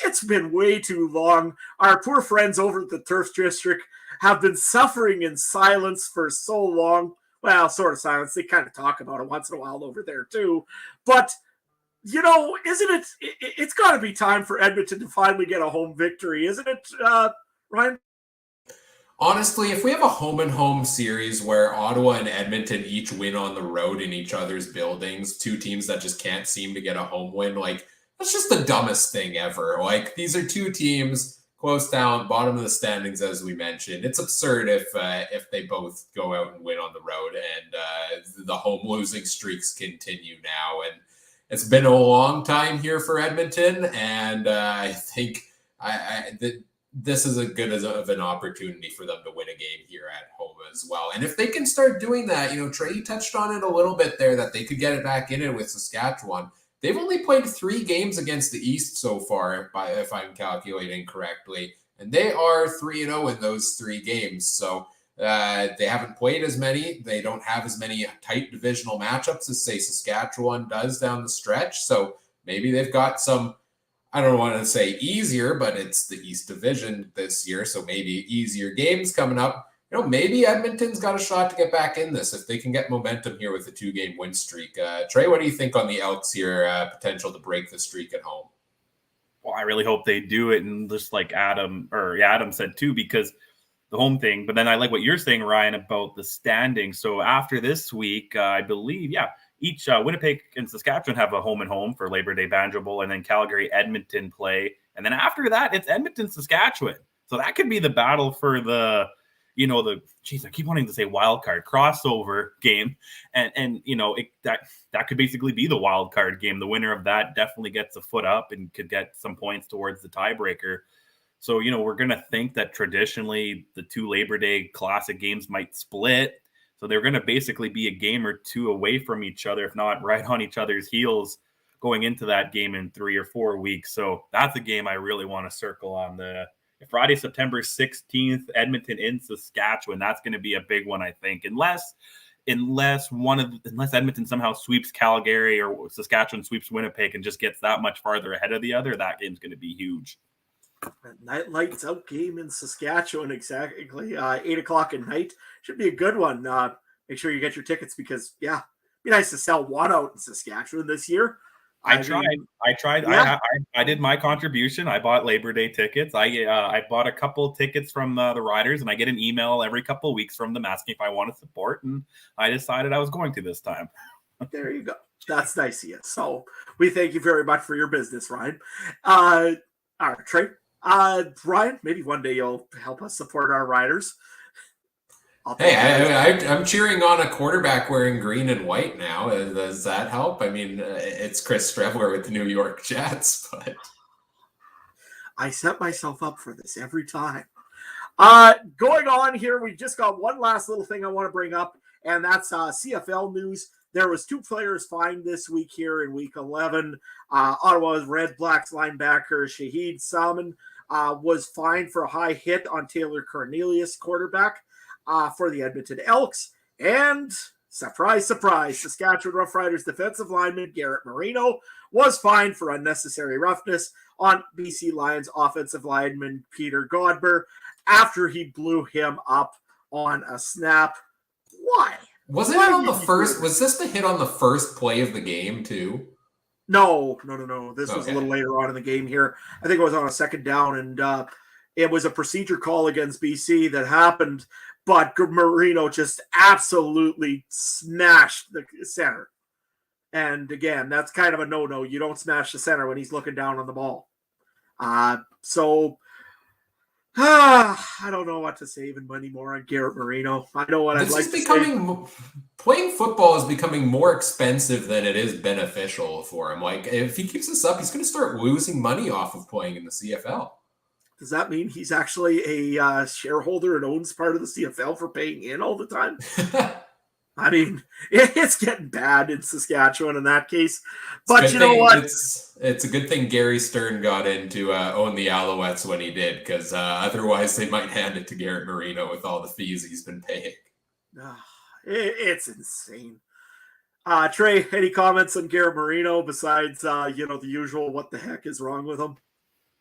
it's been way too long. Our poor friends over at the Turf District have been suffering in silence for so long. Well, sort of silence. They kind of talk about it once in a while over there too. But isn't it? It's got to be time for Edmonton to finally get a home victory, isn't it, Ryan? Honestly, if we have a home-and-home series where Ottawa and Edmonton each win on the road in each other's buildings, two teams that just can't seem to get a home win, like, that's just the dumbest thing ever. Like, these are two teams close down, bottom of the standings, as we mentioned. It's absurd if they both go out and win on the road, and the home losing streaks continue now. And it's been a long time here for Edmonton, and I think this is as good of an opportunity for them to win a game here at home as well. And if they can start doing that, Trey, you touched on it a little bit there, that they could get it back in it with Saskatchewan. They've only played 3 games against the East so far, if I'm calculating correctly. And they are 3-0 in those 3 games. So they haven't played as many. They don't have as many tight divisional matchups as, say, Saskatchewan does down the stretch. So maybe they've got some, I don't want to say easier, but it's the East Division this year, so maybe easier games coming up. Maybe Edmonton's got a shot to get back in this if they can get momentum here with a 2-game win streak. Trey, what do you think on the Elks here, potential to break the streak at home? Well, I really hope they do it, and just like Adam said too, because the home thing. But then I like what you're saying, Ryan, about the standing. So after this week, I believe, each Winnipeg and Saskatchewan have a home and home for Labor Day Banjo Bowl, and then Calgary, Edmonton play. And then after that, it's Edmonton, Saskatchewan. So that could be the battle for I keep wanting to say wild card crossover game. And that could basically be the wild card game. The winner of that definitely gets a foot up and could get some points towards the tiebreaker. So, we're going to think that traditionally the 2 Labor Day classic games might split. So they're going to basically be a game or 2 away from each other, if not right on each other's heels going into that game in 3 or 4 weeks. So that's a game I really want to circle on the Friday, September 16th, Edmonton in Saskatchewan. That's going to be a big one, I think, unless Edmonton somehow sweeps Calgary or Saskatchewan sweeps Winnipeg and just gets that much farther ahead of the other. That game's going to be huge. Lights out game in Saskatchewan, exactly 8:00 at night. Should be a good one. Make sure you get your tickets because, it'd be nice to sell one out in Saskatchewan this year. I tried. Yeah. I did my contribution. I bought Labor Day tickets. I bought a couple tickets from the Riders, and I get an email every couple of weeks from them asking if I want to support, and I decided I was going to this time. There you go. That's nice of you. So we thank you very much for your business, Ryan. All right, Trey. Ryan, maybe one day you'll help us support our Riders. I'm cheering on a quarterback wearing green and white now. Does that help? I mean, it's Chris Streveler with the New York Jets, but I set myself up for this every time. Going on here, we just got one last little thing I want to bring up, and that's CFL news. There was 2 players fined this week here in Week 11. Ottawa's Redblacks linebacker Shahid Salman was fined for a high hit on Taylor Cornelius, quarterback for the Edmonton Elks. And surprise, surprise, Saskatchewan Roughriders defensive lineman Garrett Marino was fined for unnecessary roughness on BC Lions offensive lineman Peter Godber after he blew him up on a snap. Why? Wasn't it on the first? Was this the hit on the first play of the game too? No. This was a little later on in the game here. I think it was on a second down, and it was a procedure call against BC that happened, but Marino just absolutely smashed the center. And again, that's kind of a no-no. You don't smash the center when he's looking down on the ball. I don't know what to say even anymore on Garrett Marino. I know what I'd like to say. Playing football is becoming more expensive than it is beneficial for him. Like, if he keeps this up, he's going to start losing money off of playing in the CFL. Does that mean he's actually a shareholder and owns part of the CFL for paying in all the time? I mean, it's getting bad in Saskatchewan in that case. But you know what? It's a good thing Gary Stern got in to own the Alouettes when he did, because otherwise they might hand it to Garrett Marino with all the fees he's been paying. It's insane. Trey, any comments on Garrett Marino besides, the usual what the heck is wrong with him?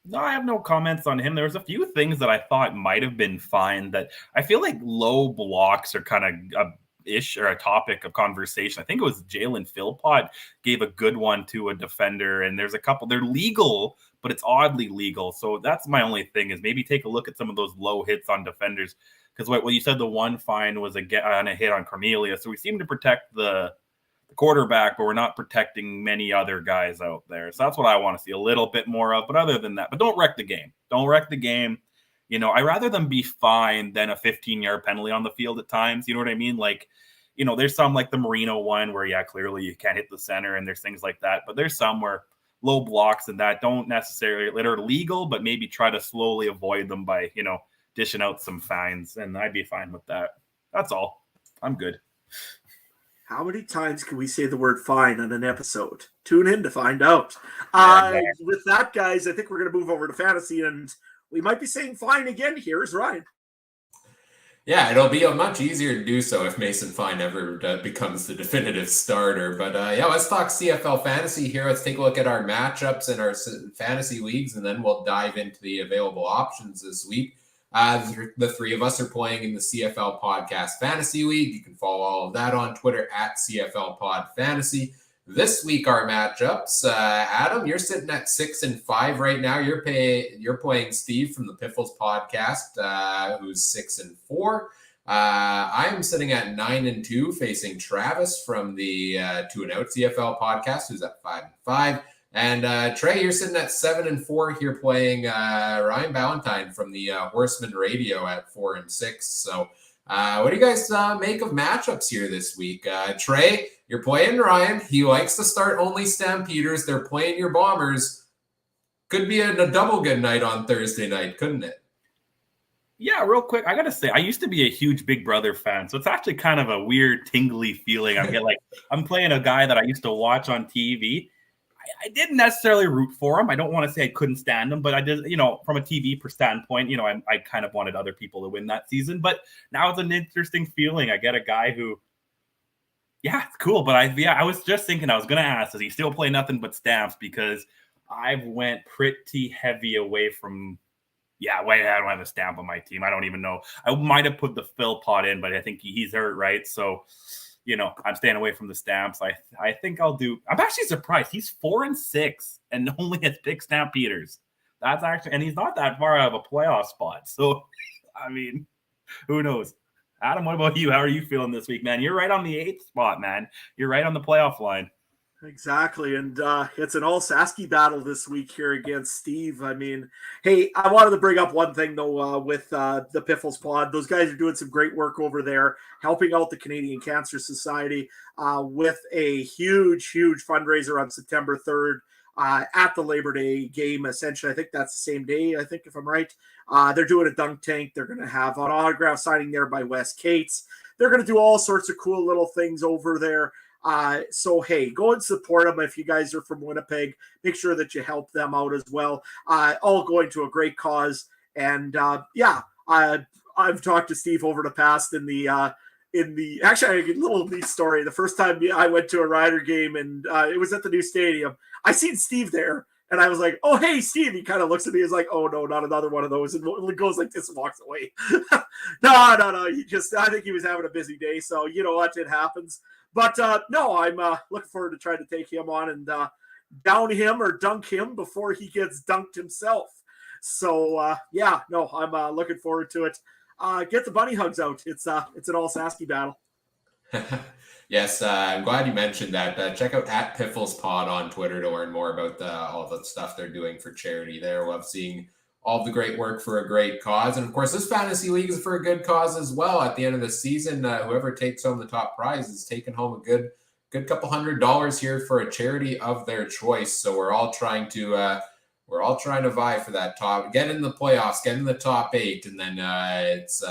No, I have no comments on him. There was a few things that I thought might have been fine that I feel like low blocks are kind of ish or a topic of conversation. I think it was Jalen Philpott gave a good one to a defender, and there's a couple. They're legal, but it's oddly legal. So that's my only thing is maybe take a look at some of those low hits on defenders, because what you said, the one fine was a hit on Cornelius. So we seem to protect the quarterback, but we're not protecting many other guys out there. So that's what I want to see a little bit more of. But other than that, but don't wreck the game. Don't wreck the game. You know, I'd rather them be fined than a 15-yard penalty on the field at times. You know what I mean? Like, you know, there's some like the Marino one where, yeah, clearly you can't hit the center and there's things like that. But there's some where low blocks and that don't necessarily that are legal, but maybe try to slowly avoid them by, you know, dishing out some fines. And I'd be fine with that. That's all. I'm good. How many times can we say the word fine on an episode? Tune in to find out. With that, guys, I think we're going to move over to fantasy, and we might be saying fine again. Here's Ryan. Yeah, it'll be much easier to do so if Mason Fine ever becomes the definitive starter. But yeah, let's talk CFL Fantasy here. Let's take a look at our matchups in our fantasy leagues, and then we'll dive into the available options this week. The three of us are playing in the CFL Podcast Fantasy League. You can follow all of that on Twitter at CFL Pod Fantasy. This week, our matchups. Adam, you're sitting at 6-5 right now. You're playing Steve from the Piffles Podcast, who's 6-4. I'm sitting at 9-2, facing Travis from the 2 and Out CFL Podcast, who's at 5-5. And Trey, you're sitting at 7-4 here, playing Ryan Ballantyne from the Horseman Radio at 4-6. So, what do you guys make of matchups here this week? Trey, you're playing Ryan. He likes to start only Stampeders. They're playing your Bombers. Could be a double good night on Thursday night, couldn't it? Yeah, real quick, I gotta say, I used to be a huge Big Brother fan, so it's actually kind of a weird, tingly feeling. I get like I'm playing a guy that I used to watch on TV. I didn't necessarily root for him. I don't want to say I couldn't stand him, but I did, you know, from a TV standpoint, you know, I kind of wanted other people to win that season. But now it's an interesting feeling. I get a guy who, yeah, it's cool. But I was just thinking, I was going to ask, does he still play nothing but stamps? Because I've went pretty heavy away from, I don't have a stamp on my team. I don't even know. I might have put the Philpott in, but I think he's hurt, right? So, you know, I'm staying away from the stamps. I think I'll do. I'm actually surprised. He's 4-6 and only has picked Stampeders. That's actually, and he's not that far out of a playoff spot. So, I mean, who knows? Adam, what about you? How are you feeling this week, man? You're right on the 8th spot, man. You're right on the playoff line. Exactly, and it's an all Sasky battle this week here against Steve. I mean, hey, I wanted to bring up one thing, though, with the Piffles Pod. Those guys are doing some great work over there, helping out the Canadian Cancer Society with a huge fundraiser on September 3rd at the Labor Day game, essentially. I think that's the same day, I think, if I'm right. They're doing a dunk tank. They're going to have an autograph signing there by Wes Cates. They're going to do all sorts of cool little things over there. So, hey, go and support them. If you guys are from Winnipeg, make sure that you help them out as well. All going to a great cause. And I've talked to Steve over the past actually a little neat story. The first time I went to a Rider game, and it was at the new stadium. I seen Steve there, and I was like, "Oh, hey, Steve." He kind of looks at me, he's like, "Oh no, not another one of those," and goes like this and walks away. No. I think he was having a busy day, so you know what, it happens. But no, I'm looking forward to trying to take him on and down him or dunk him before he gets dunked himself. So I'm looking forward to it. Get the bunny hugs out. It's an all Sasky battle. Yes, I'm glad you mentioned that. Check out at Piffles Pod on Twitter to learn more about all the stuff they're doing for charity there. Love seeing all the great work for a great cause. And of course, this fantasy league is for a good cause as well. At the end of the season, whoever takes home the top prize is taking home a good couple $100 here for a charity of their choice. So we're all trying to vie for that top, get in the playoffs, get in the top 8, and then it's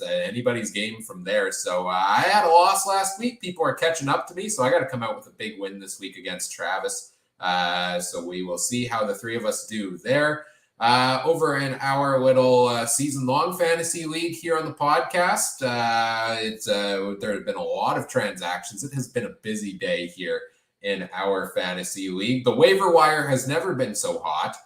anybody's game from there. So I had a loss last week. People are catching up to me, so I got to come out with a big win this week against Travis. So we will see how the three of us do there. Over in our little season-long fantasy league here on the podcast, there have been a lot of transactions. It has been a busy day here in our fantasy league. The waiver wire has never been so hot.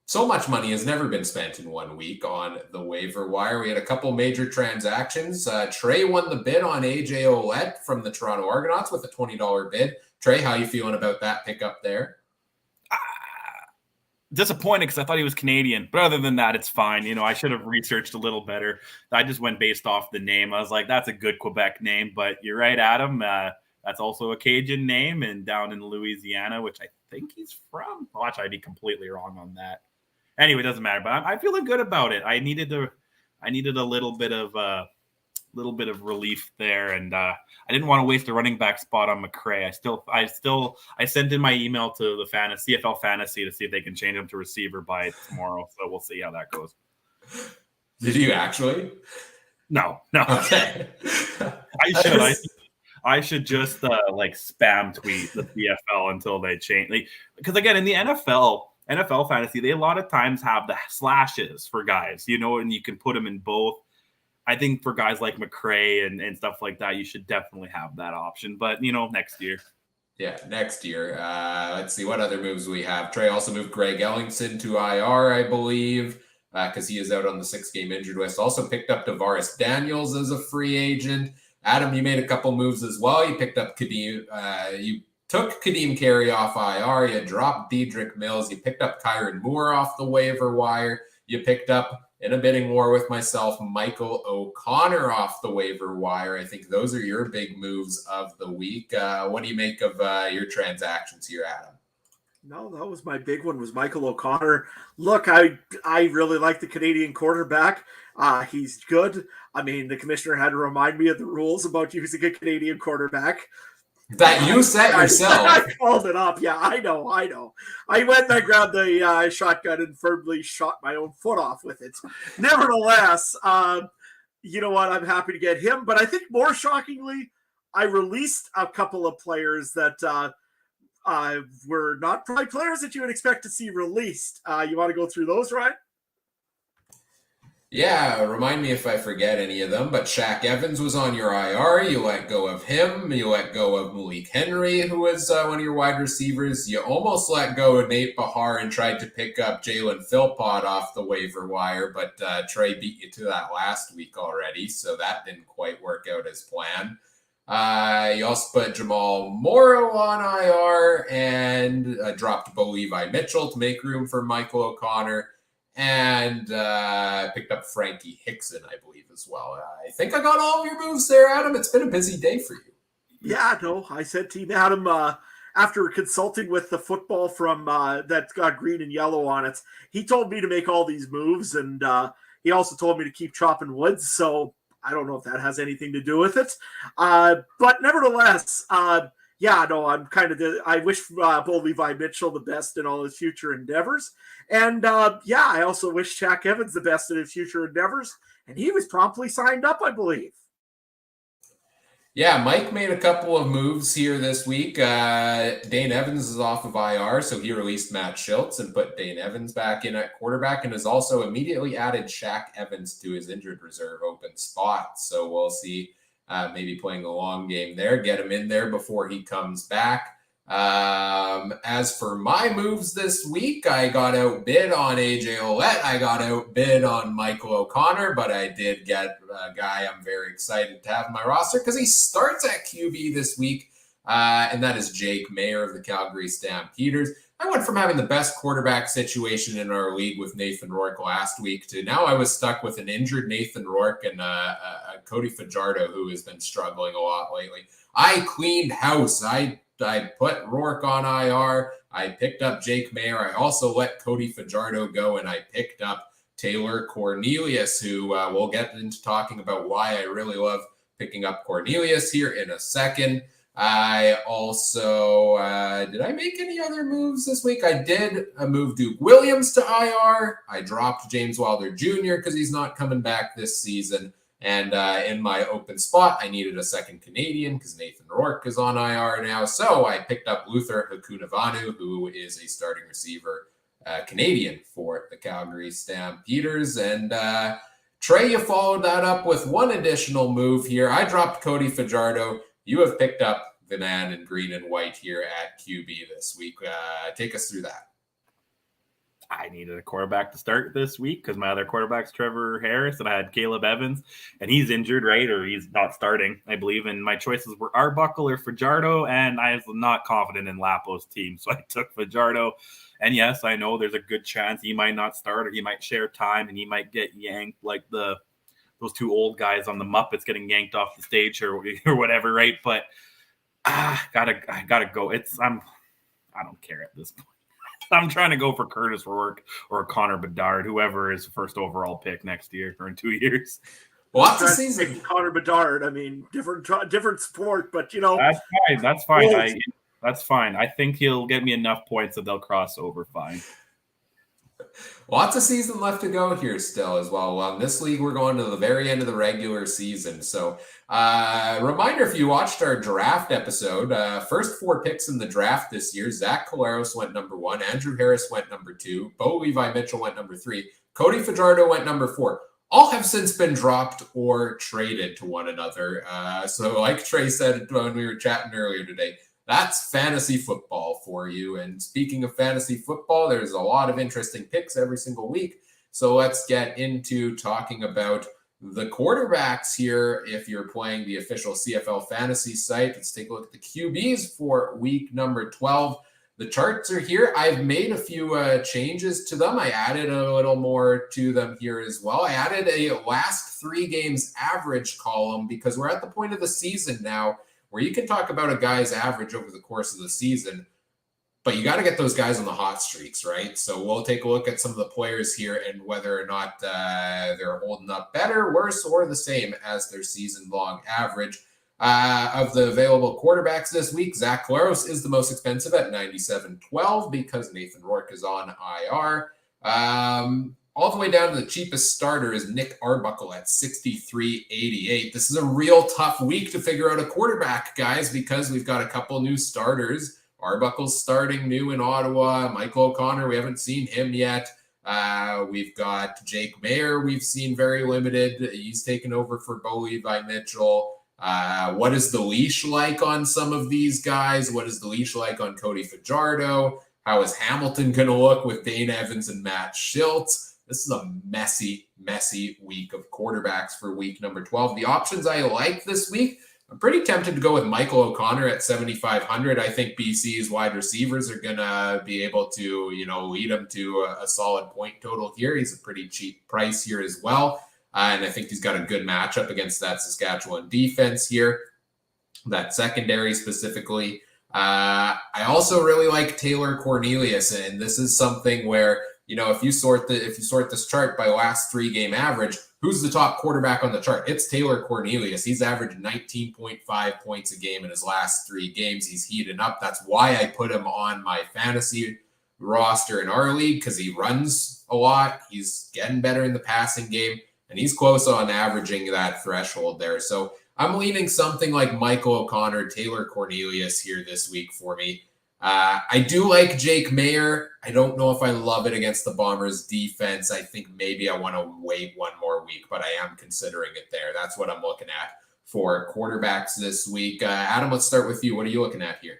So much money has never been spent in 1 week on the waiver wire. We had a couple major transactions. Trey won the bid on AJ Ouellette from the Toronto Argonauts with a $20 bid. Trey, how you feeling about that pickup there? Disappointed because I thought he was Canadian, but other than that, it's fine. I should have researched a little better. I just went based off the name. I was like, that's a good Quebec name, but you're right, Adam. That's also a Cajun name and down in Louisiana, which I think he's from. Watch, I'd be completely wrong on that. Anyway, it doesn't matter, but I'm feeling good about it. I needed a little bit of relief there, and I didn't want to waste a running back spot on McCray. I sent in my email to the CFL Fantasy to see if they can change him to receiver by tomorrow. So we'll see how that goes. Did you actually? No. Okay. I should just spam tweet the CFL until they change. Because again, in the NFL fantasy, they a lot of times have the slashes for guys, and you can put them in both. I think for guys like McCray and stuff like that, you should definitely have that option. But, next year. Yeah, next year. Let's see what other moves we have. Trey also moved Greg Ellingson to IR, I believe, because he is out on the 6-game injured list. Also picked up Tavares Daniels as a free agent. Adam, you made a couple moves as well. You picked up Kadeem. You took Kadeem Carey off IR. You dropped Dedrick Mills. You picked up Kyron Moore off the waiver wire. You picked up, in a bidding war with myself, Michael O'Connor off the waiver wire. I think those are your big moves of the week. What do you make of your transactions here, Adam? No, that was my big one, was Michael O'Connor. Look, I really like the Canadian quarterback. He's good. I mean, the commissioner had to remind me of the rules about using a Canadian quarterback. That you set yourself. I called it up. Yeah, I know. I went and I grabbed the shotgun and firmly shot my own foot off with it. Nevertheless, you know what? I'm happy to get him. But I think more shockingly, I released a couple of players that were not probably players that you would expect to see released. You want to go through those, Ryan? Yeah, remind me if I forget any of them, but Shaq Evans was on your IR. You let go of him. You let go of Malik Henry, who was one of your wide receivers. You almost let go of Nate Bahar and tried to pick up Jalen Philpott off the waiver wire, but Trey beat you to that last week already, so that didn't quite work out as planned. You also put Jamal Morrow on IR and dropped Bo Levi Mitchell to make room for Michael O'Connor. And picked up Frankie Hickson, I believe, as well. I think I got all of your moves there, Adam. It's been a busy day for you. Yeah, no, I said Team Adam, after consulting with the football from that's got green and yellow on it, he told me to make all these moves, and he also told me to keep chopping woods, so I don't know if that has anything to do with it. But nevertheless, yeah, no, I'm kind of I wish Bo Levi Mitchell the best in all his future endeavors. And yeah, I also wish Shaq Evans the best in his future endeavors. And he was promptly signed up, I believe. Yeah, Mike made a couple of moves here this week. Dane Evans is off of IR, so he released Matt Schultz and put Dane Evans back in at quarterback, and has also immediately added Shaq Evans to his injured reserve open spot. So we'll see. Maybe playing a long game there, get him in there before he comes back. As for my moves this week, I got outbid on AJ Ouellette. I got outbid on Michael O'Connor, but I did get a guy I'm very excited to have in my roster because he starts at QB this week, and that is Jake Mayer of the Calgary Stampeders. I went from having the best quarterback situation in our league with Nathan Rourke last week to now I was stuck with an injured Nathan Rourke and Cody Fajardo, who has been struggling a lot lately. I cleaned house. I put Rourke on IR. I picked up Jake Mayer. I also let Cody Fajardo go, and I picked up Taylor Cornelius, who we'll get into talking about why I really love picking up Cornelius here in a second. I also, did I make any other moves this week? I did move Duke Williams to IR. I dropped James Wilder Jr. because he's not coming back this season. And in my open spot, I needed a second Canadian because Nathan Rourke is on IR now. So I picked up Luther Hakunavanu, who is a starting receiver Canadian for the Calgary Stampeders. And Trey, you followed that up with one additional move here. I dropped Cody Fajardo. You have picked up the man in green and white here at QB this week. Take us through that. I needed a quarterback to start this week because my other quarterback's Trevor Harris, and I had Caleb Evans, and he's injured, right? Or he's not starting, I believe. And my choices were Arbuckle or Fajardo, and I was not confident in Lapo's team, so I took Fajardo. And yes, I know there's a good chance he might not start, or he might share time, and he might get yanked like those two old guys on the Muppets getting yanked off the stage or whatever, right? But I gotta go. I don't care at this point. I'm trying to go for Curtis Rourke or Connor Bedard, whoever is first overall pick next year or in 2 years. Lots of season. Connor Bedard. I mean, different sport, but that's fine. That's fine. That's fine. I think he'll get me enough points that they'll cross over fine. Lots of season left to go here still as well. In this league, we're going to the very end of the regular season. So reminder, if you watched our draft episode, first 4 picks in the draft this year, Zach Collaros went number 1, Andrew Harris went number 2, Bo Levi Mitchell went number 3, Cody Fajardo went number 4. All have since been dropped or traded to one another. So like Trey said when we were chatting earlier today, that's fantasy football for you. And speaking of fantasy football, there's a lot of interesting picks every single week. So let's get into talking about the quarterbacks here. If you're playing the official CFL fantasy site, let's take a look at the QBs for week number 12. The charts are here. I've made a few changes to them. I added a little more to them here as well. I added a last 3 games average column because we're at the point of the season now where you can talk about a guy's average over the course of the season, but you got to get those guys on the hot streaks, right? So we'll take a look at some of the players here and whether or not they're holding up better, worse, or the same as their season-long average. Of the available quarterbacks this week, Zach Collaros is the most expensive at $97.12 because Nathan Rourke is on IR. All the way down to the cheapest starter is Nick Arbuckle at $63.88. This is a real tough week to figure out a quarterback, guys, because we've got a couple new starters. Arbuckle's starting new in Ottawa. Michael O'Connor, we haven't seen him yet. We've got Jake Mayer, we've seen very limited. He's taken over for Bo Levi Mitchell. What is the leash like on some of these guys? What is the leash like on Cody Fajardo? How is Hamilton going to look with Dane Evans and Matt Schiltz? This is a messy, messy week of quarterbacks for week number 12. The options I like this week, I'm pretty tempted to go with Michael O'Connor at 7,500. I think BC's wide receivers are going to be able to, lead them to a solid point total here. He's a pretty cheap price here as well. And I think he's got a good matchup against that Saskatchewan defense here, that secondary specifically. I also really like Taylor Cornelius, and this is something where, if you sort this chart by last 3 game average, who's the top quarterback on the chart? It's Taylor Cornelius. He's averaged 19.5 points a game in his last 3 games. He's heating up. That's why I put him on my fantasy roster in our league, because he runs a lot. He's getting better in the passing game, and he's close on averaging that threshold there. So I'm leaning something like Michael O'Connor, Taylor Cornelius here this week for me. I do like Jake Mayer. I don't know if I love it against the Bombers defense. I think maybe I want to wait one more week, but I am considering it there. That's what I'm looking at for quarterbacks this week. Adam, let's start with you. What are you looking at here?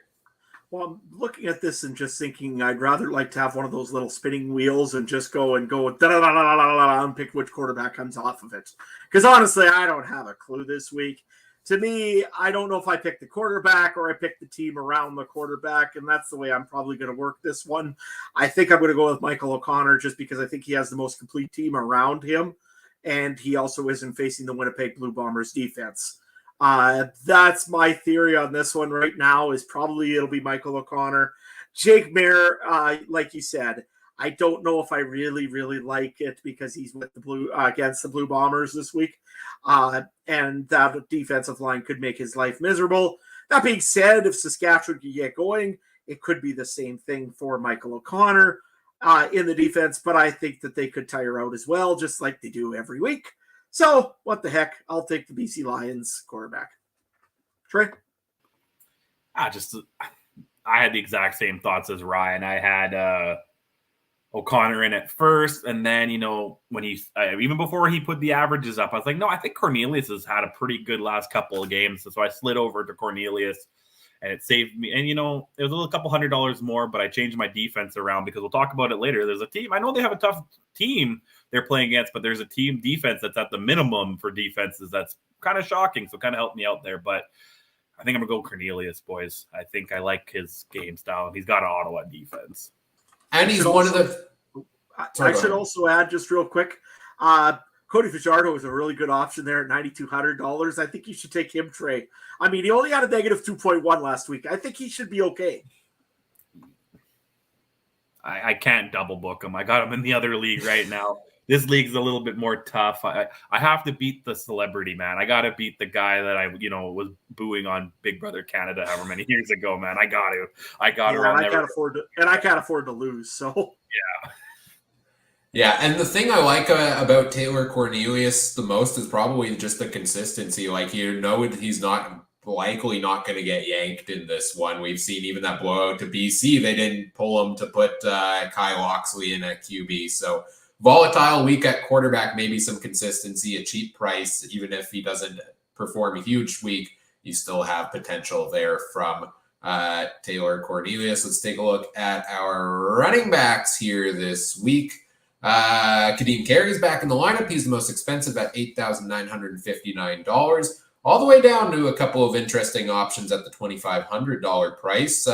Well, I'm looking at this and just thinking I'd rather like to have one of those little spinning wheels and just go da-da-da-da-da-da-da and pick which quarterback comes off of it. Because honestly, I don't have a clue this week. To me, I don't know if I pick the quarterback or I pick the team around the quarterback, and that's the way I'm probably going to work this one. I think I'm going to go with Michael O'Connor just because I think he has the most complete team around him, and he also isn't facing the Winnipeg Blue Bombers defense. That's my theory on this one right now is probably it'll be Michael O'Connor. Jake Mayer, like you said, I don't know if I really, really like it because he's with the against the Blue Bombers this week. And that defensive line could make his life miserable. That being said, if Saskatchewan can get going, it could be the same thing for Michael O'Connor in the defense, but I think that they could tire out as well, just like they do every week. So what the heck? I'll take the BC Lions quarterback. Trey? I had the exact same thoughts as Ryan. I had O'Connor in at first, and then when he even before he put the averages up, I was like, no, I think Cornelius has had a pretty good last couple of games, so I slid over to Cornelius, and it saved me. And, it was a little couple $100 more, but I changed my defense around because we'll talk about it later. There's a team. I know they have a tough team they're playing against, but there's a team defense that's at the minimum for defenses. That's kind of shocking. So kind of helped me out there. But I think I'm going to go Cornelius, boys. I think I like his game style. He's got an Ottawa defense. And he's one of the... I should also add just real quick, Cody Fajardo is a really good option there at $9,200. I think you should take him, Trey. I mean, he only had a negative 2.1 last week. I think he should be okay. I can't double book him. I got him in the other league right now. This league's a little bit more tough. I have to beat the celebrity, man. I got to beat the guy that I was booing on Big Brother Canada however many years ago, man. I got to. I can't afford to lose. So yeah. Yeah, and the thing I like about Taylor Cornelius the most is probably just the consistency. Like, he's likely not going to get yanked in this one. We've seen even that blowout to BC, they didn't pull him to put Kyle Oxley in at QB. So volatile week at quarterback, maybe some consistency, a cheap price. Even if he doesn't perform a huge week, you still have potential there from Taylor Cornelius. Let's take a look at our running backs here this week. Kadeem Carey's back in the lineup. He's the most expensive at $8,959, all the way down to a couple of interesting options at the $2,500 price.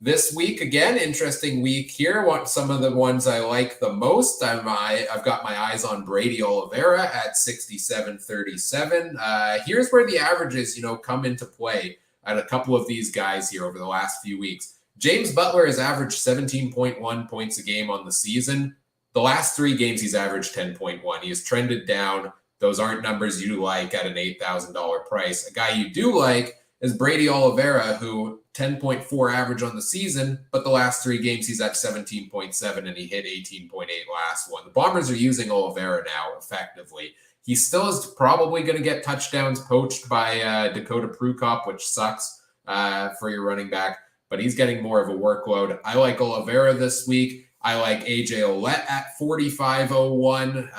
This week, again, interesting week here. Some of the ones I like the most. I've got my eyes on Brady Oliveira at $67.37. Here's where the averages, come into play at a couple of these guys here over the last few weeks. James Butler has averaged 17.1 points a game on the season. The last 3 games, he's averaged 10.1. He has trended down. Those aren't numbers you like at an $8,000 price. A guy you do like is Brady Oliveira, who 10.4 average on the season, but the last 3 games, he's at 17.7, and he hit 18.8 last one. The Bombers are using Oliveira now effectively. He still is probably going to get touchdowns poached by Dakota Prukop, which sucks for your running back, but he's getting more of a workload. I like Oliveira this week. I like AJ Ouellette at 4,501.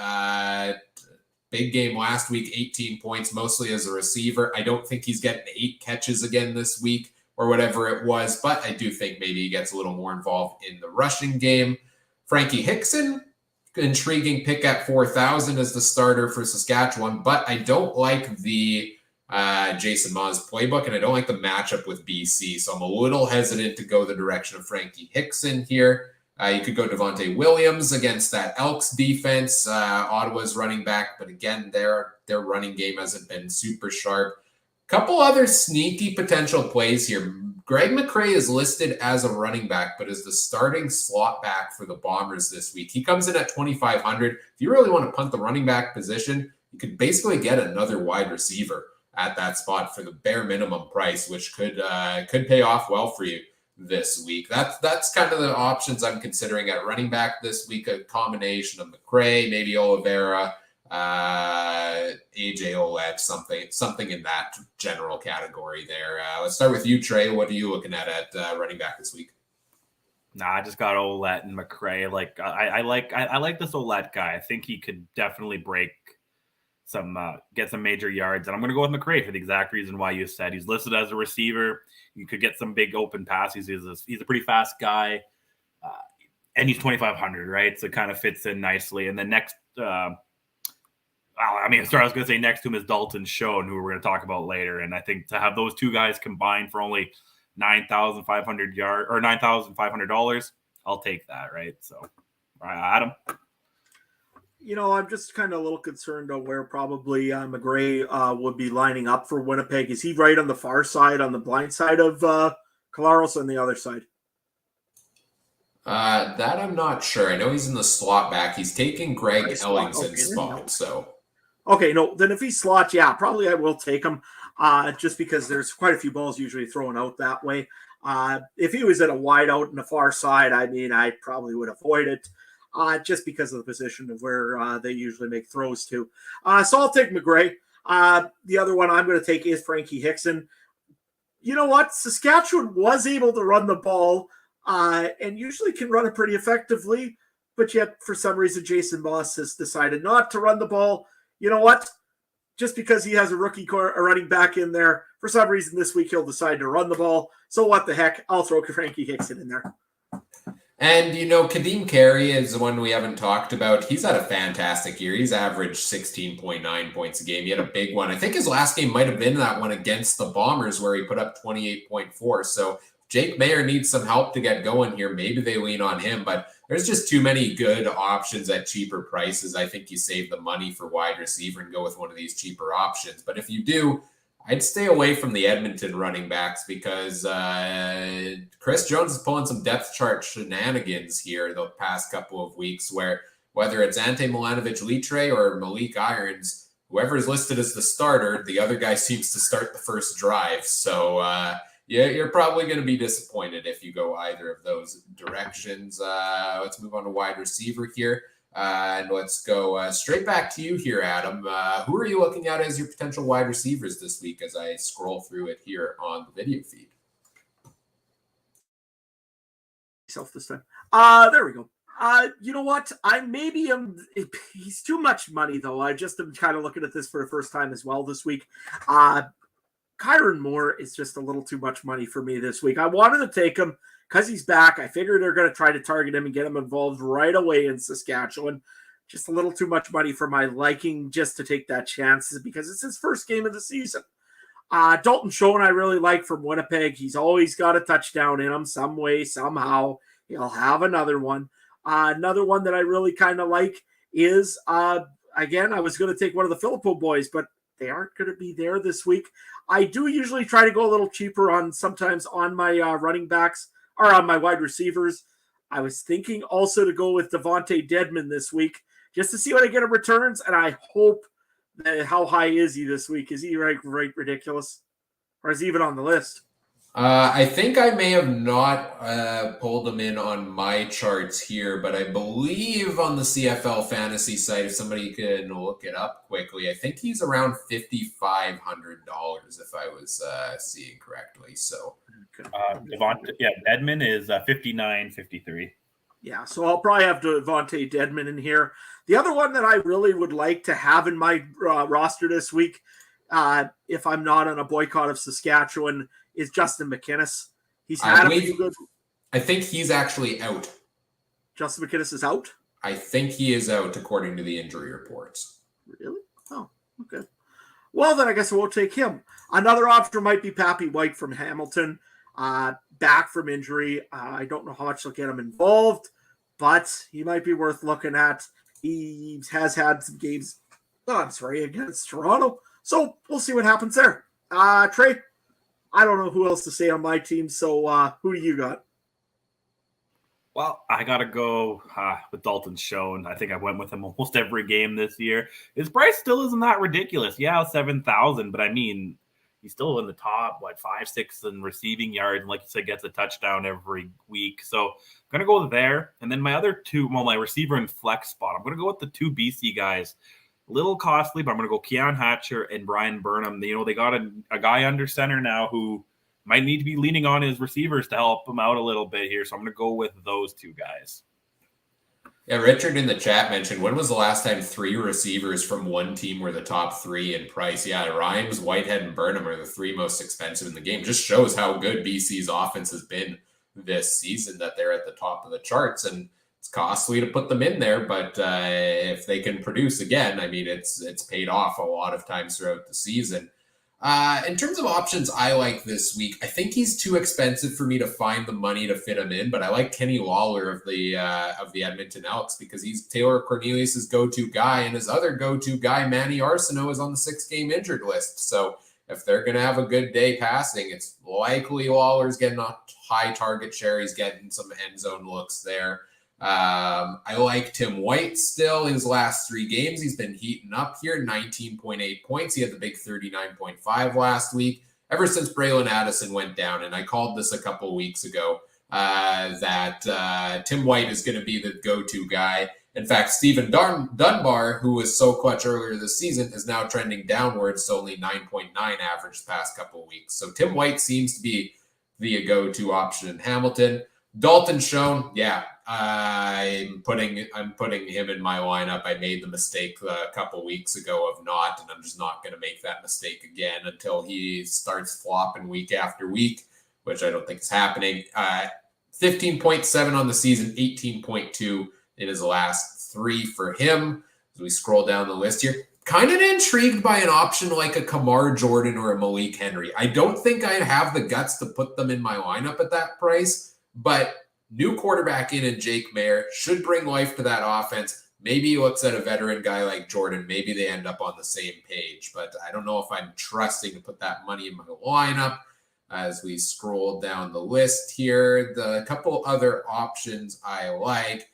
Big game last week, 18 points, mostly as a receiver. I don't think he's getting 8 catches again this week or whatever it was, but I do think maybe he gets a little more involved in the rushing game. Frankie Hickson, intriguing pick at 4,000 as the starter for Saskatchewan, but I don't like the Jason Ma's playbook, and I don't like the matchup with BC, so I'm a little hesitant to go the direction of Frankie Hickson here. You could go Devontae Williams against that Elks defense. Ottawa's running back, but again, their running game hasn't been super sharp. Couple other sneaky potential plays here. Greg McCrae is listed as a running back, but is the starting slot back for the Bombers this week. He comes in at 2,500. If you really want to punt the running back position, you could basically get another wide receiver at that spot for the bare minimum price, which could pay off well for you this week. That's kind of the options I'm considering at running back this week. A combination of McCrae, maybe Oliveira, AJ Ouellette, something in that general category there. Let's start with you, Trey. What are you looking at running back this week? Nah, I just got Ouellette and McCrae. I like this Ouellette guy. I think he could definitely break get some major yards, and I'm going to go with McCrae for the exact reason why you said. He's listed as a receiver. You could get some big open passes. He's a pretty fast guy, and he's 2,500, right? So it kind of fits in nicely. And the next, I was going to say next to him is Dalton Schoen, who we're going to talk about later. And I think to have those two guys combined for only $9,500, I'll take that, right? So, Adam. I'm just kind of a little concerned on where probably McGray would be lining up for Winnipeg. Is he right on the far side, on the blind side of Collaros, on the other side? That I'm not sure. I know he's in the slot back. He's taking Greg Ellingson's spot. So, okay, no. Then if he's slot, yeah, probably I will take him. Just because there's quite a few balls usually thrown out that way. If he was at a wide out in the far side, I probably would avoid it. Just because of the position of where they usually make throws to. So I'll take McGray. The other one I'm going to take is Frankie Hickson. You know what? Saskatchewan was able to run the ball and usually can run it pretty effectively, but yet for some reason Jason Moss has decided not to run the ball. You know what? just because he has a running back in there. For some reason this week he'll decide to run the ball. So what the heck? I'll throw Frankie Hickson in there. And, Kadeem Carey is the one we haven't talked about. He's had a fantastic year. He's averaged 16.9 points a game. He had a big one. I think his last game might have been that one against the Bombers where he put up 28.4. So Jake Mayer needs some help to get going here. Maybe they lean on him, but there's just too many good options at cheaper prices. I think you save the money for wide receiver and go with one of these cheaper options. But if you do, I'd stay away from the Edmonton running backs because Chris Jones is pulling some depth chart shenanigans here the past couple of weeks where whether it's Ante Milanovic-Litre or Malik Irons, whoever is listed as the starter, the other guy seems to start the first drive. So, you're probably going to be disappointed if you go either of those directions. Let's move on to wide receiver here. And let's go straight back to you here, Adam. Who are you looking at as your potential wide receivers this week as I scroll through it here on the video feed? This time. There we go. You know what? He's too much money, though. I just am kind of looking at this for the first time as well this week. Kyron Moore is just a little too much money for me this week. I wanted to take him because he's back. I figured they're going to try to target him and get him involved right away in Saskatchewan. Just a little too much money for my liking just to take that chance because it's his first game of the season. Dalton Schoen I really like from Winnipeg. He's always got a touchdown in him some way, somehow. He'll have another one. Another one that I really kind of like is, again, I was going to take one of the Filippo boys, but they aren't going to be there this week. I do usually try to go a little cheaper sometimes on my running backs or on my wide receivers. I was thinking also to go with Devontae Dedmon this week just to see what I get in returns, and I hope that how high is he this week? Is he right ridiculous? Or is he even on the list? I think I may have not pulled him in on my charts here, but I believe on the CFL Fantasy site, if somebody can look it up quickly, I think he's around $5,500 if I was seeing correctly. So, Dedmon is $59.53. Yeah, so I'll probably have Devontae Dedmon in here. The other one that I really would like to have in my roster this week, if I'm not on a boycott of Saskatchewan, is Justin McInnes. He's had a few good. I think he's actually out. Justin McInnes is out? I think he is out according to the injury reports. Really? Oh, okay. Well, then I guess we'll take him. Another option might be Pappy White from Hamilton, back from injury. I don't know how much they'll get him involved, but he might be worth looking at. He has had some games, against Toronto. So we'll see what happens there. Trey, I don't know who else to say on my team, so who do you got? Well, I got to go with Dalton Schoen. I think I went with him almost every game this year. His price still isn't that ridiculous. Yeah, 7,000, but I mean, he's still in the top, 5-6 in receiving yards. And like you said, gets a touchdown every week. So I'm going to go there. And then my other two, my receiver and flex spot, I'm going to go with the two BC guys. A little costly, but I'm going to go Keon Hatcher and Brian Burnham. They got a guy under center now who might need to be leaning on his receivers to help him out a little bit here. So I'm going to go with those two guys. Yeah, Richard in the chat mentioned, when was the last time three receivers from one team were the top three in price? Yeah, Rhymes, Whitehead, and Burnham are the three most expensive in the game. Just shows how good BC's offense has been this season, that they're at the top of the charts. And it's costly to put them in there, but if they can produce again, I mean, it's paid off a lot of times throughout the season. In terms of options I like this week, I think he's too expensive for me to find the money to fit him in, but I like Kenny Lawler of the Edmonton Elks because he's Taylor Cornelius's go-to guy, and his other go-to guy, Manny Arsenault, is on the 6-game injured list. So if they're going to have a good day passing, it's likely Lawler's getting a high target share. He's getting some end zone looks there. I like Tim White still. In his last 3 games, he's been heating up here, 19.8 points. He had the big 39.5 last week, ever since Braylon Addison went down. And I called this a couple weeks ago that Tim White is going to be the go-to guy. In fact, Stephen Dunbar, who was so clutch earlier this season, is now trending downwards to only 9.9 average the past couple of weeks. So Tim White seems to be the go-to option in Hamilton. Dalton Schoen, yeah, I'm putting him in my lineup. I made the mistake a couple weeks ago of not, and I'm just not going to make that mistake again until he starts flopping week after week, which I don't think is happening. 15.7 on the season, 18.2 in his last 3 for him. As we scroll down the list here, kind of intrigued by an option like a Kamar Jordan or a Malik Henry. I don't think I have the guts to put them in my lineup at that price, but new quarterback in Jake Maier should bring life to that offense. Maybe he looks at a veteran guy like Jordan. Maybe they end up on the same page, but I don't know if I'm trusting to put that money in my lineup. As we scroll down the list here, the couple other options I like.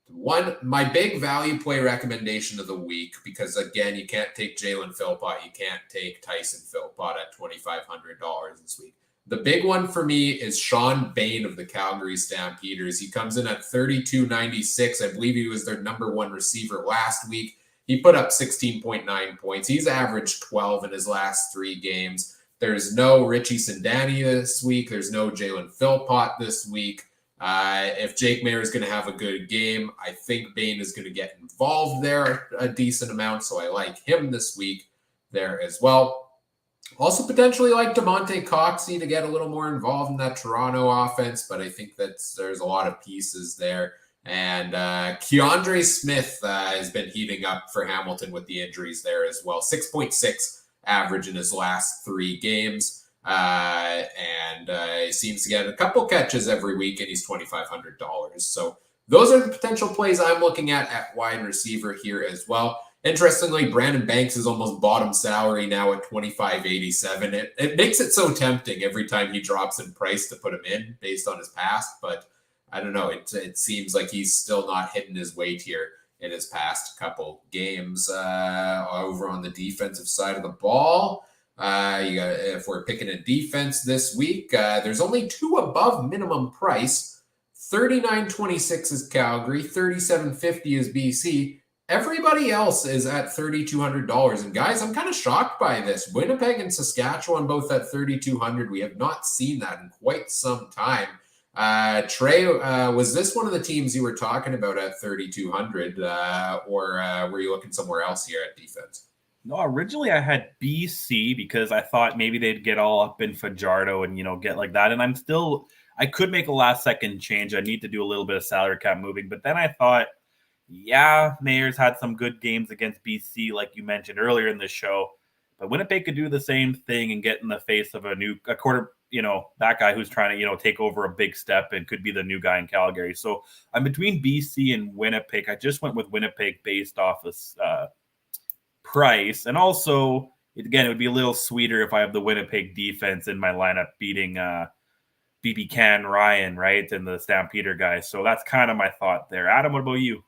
One, my big value play recommendation of the week, because again, you can't take Jalen Philpott, you can't take Tyson Philpott at $2,500 this week. The big one for me is Sean Bain of the Calgary Stampeders. He comes in at $32.96. I believe he was their number 1 receiver last week. He put up 16.9 points. He's averaged 12 in his last 3 games. There's no Richie Sindani this week. There's no Jalen Philpott this week. If Jake Maier is going to have a good game, I think Bain is going to get involved there a decent amount, so I like him this week there as well. Also potentially like DeMonte Coxey to get a little more involved in that Toronto offense, but I think that there's a lot of pieces there. And Keandre Smith has been heating up for Hamilton with the injuries there as well. 6.6 average in his last 3 games. He seems to get a couple catches every week, and he's $2,500. So those are the potential plays I'm looking at wide receiver here as well. Interestingly, Brandon Banks is almost bottom salary now at $25.87. It makes it so tempting every time he drops in price to put him in based on his past, but I don't know. It seems like he's still not hitting his weight here in his past couple games. Over on the defensive side of the ball, if we're picking a defense this week, there's only 2 above minimum price. $39.26 is Calgary, $37.50 is BC. Everybody else is at $3,200. And guys, I'm kind of shocked by this. Winnipeg and Saskatchewan both at $3,200. We have not seen that in quite some time. Trey, was this one of the teams you were talking about at 3,200, or were you looking somewhere else here at defense? No, originally I had BC because I thought maybe they'd get all up in Fajardo and, get like that. And I could make a last second change. I need to do a little bit of salary cap moving. But then I thought, yeah, Mayor's had some good games against BC, like you mentioned earlier in the show. But Winnipeg could do the same thing and get in the face of a quarter, that guy who's trying to, take over a big step and could be the new guy in Calgary. So I'm between BC and Winnipeg. I just went with Winnipeg based off this price. And also, it would be a little sweeter if I have the Winnipeg defense in my lineup beating BB Can Ryan, right, and the Stampeder guys. So that's kind of my thought there. Adam, what about you?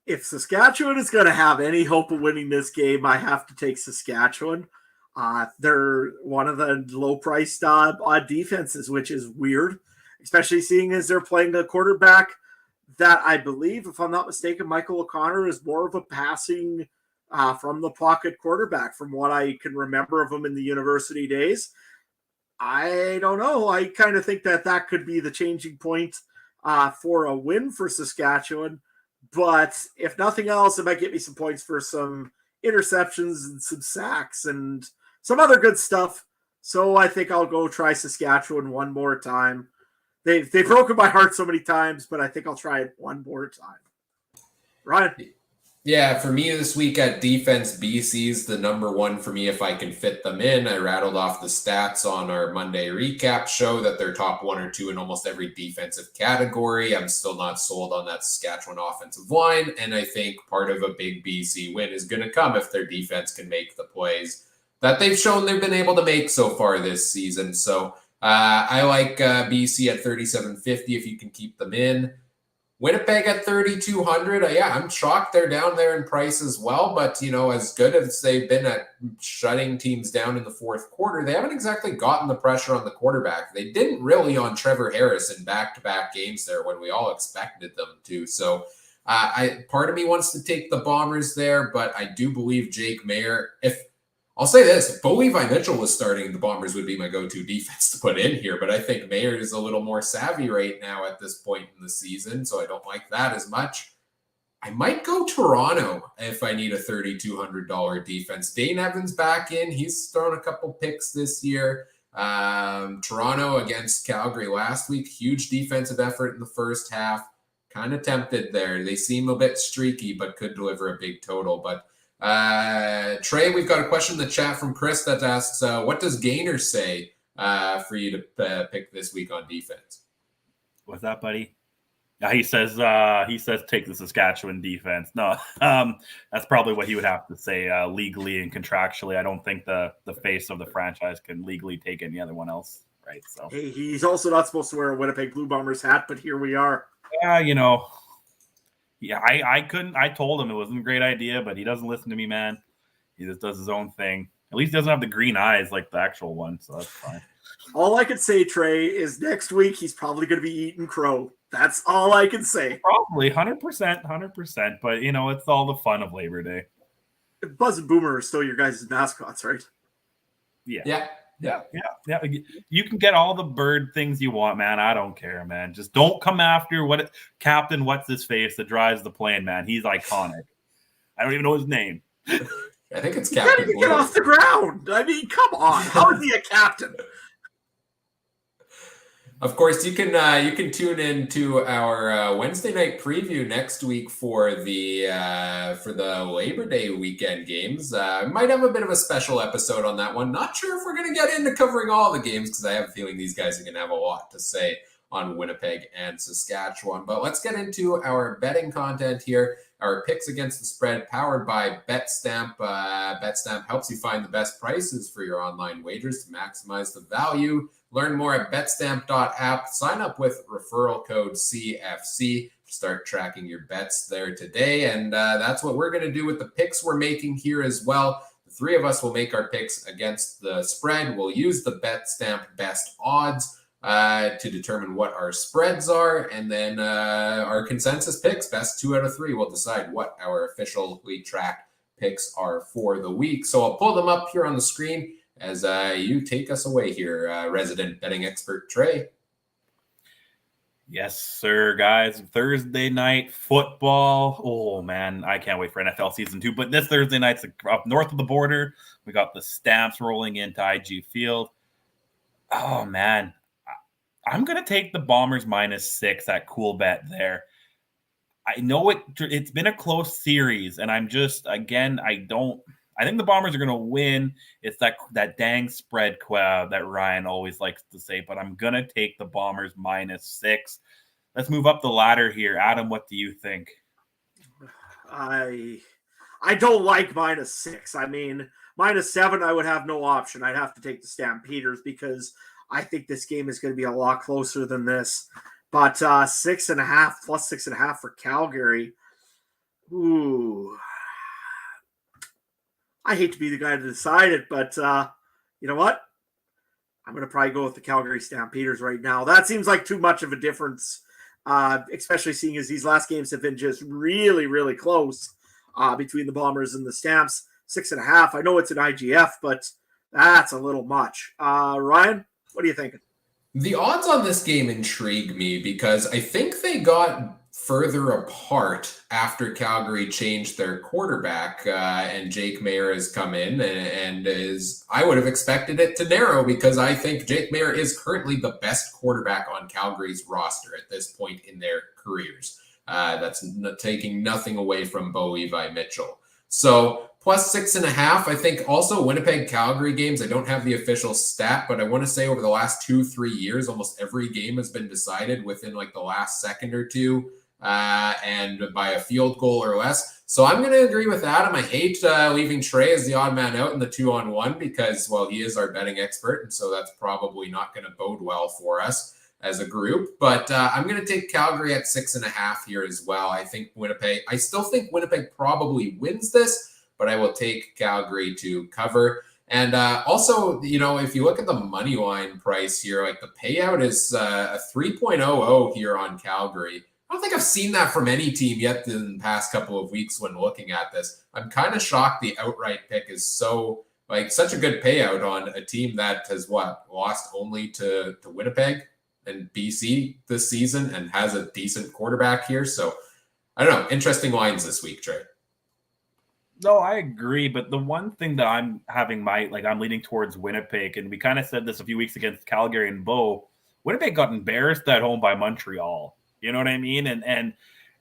If Saskatchewan is going to have any hope of winning this game, I have to take Saskatchewan. They're one of the low-priced odd defenses, which is weird, especially seeing as they're playing a quarterback that I believe, if I'm not mistaken, Michael O'Connor is more of a passing from the pocket quarterback from what I can remember of him in the university days. I don't know. I kind of think that could be the changing point for a win for Saskatchewan. But if nothing else, it might get me some points for some interceptions and some sacks and some other good stuff. So I think I'll go try Saskatchewan one more time. They've broken my heart so many times, but I think I'll try it one more time. Ryan? Yeah, for me this week at defense, BC's the number 1 for me if I can fit them in. I rattled off the stats on our Monday recap show that they're top 1 or 2 in almost every defensive category. I'm still not sold on that Saskatchewan offensive line, and I think part of a big BC win is going to come if their defense can make the plays that they've shown they've been able to make so far this season. So I like BC at $37.50 if you can keep them in. Winnipeg at $3,200. Yeah, I'm shocked they're down there in price as well. But, as good as they've been at shutting teams down in the fourth quarter, they haven't exactly gotten the pressure on the quarterback. They didn't really on Trevor Harris in back-to-back games there when we all expected them to. So part of me wants to take the Bombers there, but I do believe Jake Maier, I'll say this, Bo Levi Mitchell was starting, the Bombers would be my go-to defense to put in here, but I think Mayer is a little more savvy right now at this point in the season, so I don't like that as much. I might go Toronto if I need a $3,200 defense. Dane Evans back in. He's thrown a couple picks this year. Toronto against Calgary last week. Huge defensive effort in the first half. Kind of tempted there. They seem a bit streaky, but could deliver a big total. But Trey, we've got a question in the chat from Chris that asks, what does Gainer say for you to pick this week on defense? What's that, buddy? He says take the Saskatchewan defense. No, that's probably what he would have to say legally and contractually. I don't think the face of the franchise can legally take any other one else, right? So hey, he's also not supposed to wear a Winnipeg Blue Bombers hat, but here we are. Yeah, I couldn't. I told him it wasn't a great idea, but he doesn't listen to me, man. He just does his own thing. At least he doesn't have the green eyes like the actual one, so that's fine. All I can say, Trey, is next week he's probably going to be eating crow. That's all I can say. Probably 100%. But it's all the fun of Labor Day. Buzz and Boomer are still your guys' mascots, right? Yeah. You can get all the bird things you want, man. I don't care, man. Just don't come after Captain What's His Face that drives the plane, man. He's iconic. I don't even know his name. I think it's He Captain. can't even get off the ground. I mean, come on. How is he a captain? Of course, you can tune in to our Wednesday night preview next week for the Labor Day weekend games. Might have a bit of a special episode on that one. Not sure if we're going to get into covering all the games because I have a feeling these guys are going to have a lot to say on Winnipeg and Saskatchewan. But let's get into our betting content here. Our picks against the spread, powered by Betstamp. Betstamp helps you find the best prices for your online wagers to maximize the value. Learn more at betstamp.app. Sign up with referral code CFC. Start tracking your bets there today. And that's what we're going to do with the picks we're making here as well. The three of us will make our picks against the spread. We'll use the Betstamp best odds to determine what our spreads are. And then our consensus picks, best 2 out of 3, will decide what our officially tracked picks are for the week. So I'll pull them up here on the screen as you take us away here, resident betting expert Trey. Yes, sir, guys. Thursday night football. Oh, man, I can't wait for NFL season 2. But this Thursday night's up north of the border. We got the Stamps rolling into IG Field. Oh, man. I'm going to take the Bombers -6 at cool bet there. I know it's been a close series, and I'm just, again, I think the Bombers are going to win. It's that dang spread that Ryan always likes to say, but I'm going to take the Bombers -6. Let's move up the ladder here. Adam, what do you think? I don't like -6. I mean, -7, I would have no option. I'd have to take the Stampeders because I think this game is going to be a lot closer than this. But 6.5 plus 6.5 for Calgary. Ooh. I hate to be the guy to decide it, but you know what? I'm going to probably go with the Calgary Stampeders right now. That seems like too much of a difference, especially seeing as these last games have been just really, really close between the Bombers and the Stamps. 6.5. I know it's an IGF, but that's a little much. Ryan, what are you thinking? The odds on this game intrigue me because I think they got further apart after Calgary changed their quarterback and Jake Mayer has come in and I would have expected it to narrow because I think Jake Mayer is currently the best quarterback on Calgary's roster at this point in their careers. That's taking nothing away from Bo Levi Mitchell. So plus 6.5, I think also Winnipeg Calgary games, I don't have the official stat, but I want to say over the last 2-3 years, almost every game has been decided within like the last second or two and by a field goal or less. So I'm going to agree with Adam. I hate leaving Trey as the odd man out in the 2-on-1 because, well, he is our betting expert. And so that's probably not going to bode well for us as a group. But I'm going to take Calgary at 6.5 here as well. I still think Winnipeg probably wins this, but I will take Calgary to cover. And also, if you look at the money line price here, like the payout is a 3.00 here on Calgary. I don't think I've seen that from any team yet in the past couple of weeks when looking at this. I'm kind of shocked the outright pick is so like such a good payout on a team that has lost only to Winnipeg and BC this season and has a decent quarterback here. So I don't know. Interesting lines this week, Trey. No, I agree. But the one thing that I'm I'm leaning towards Winnipeg, and we kind of said this a few weeks against Calgary and Bo. Winnipeg got embarrassed at home by Montreal. You know what I mean?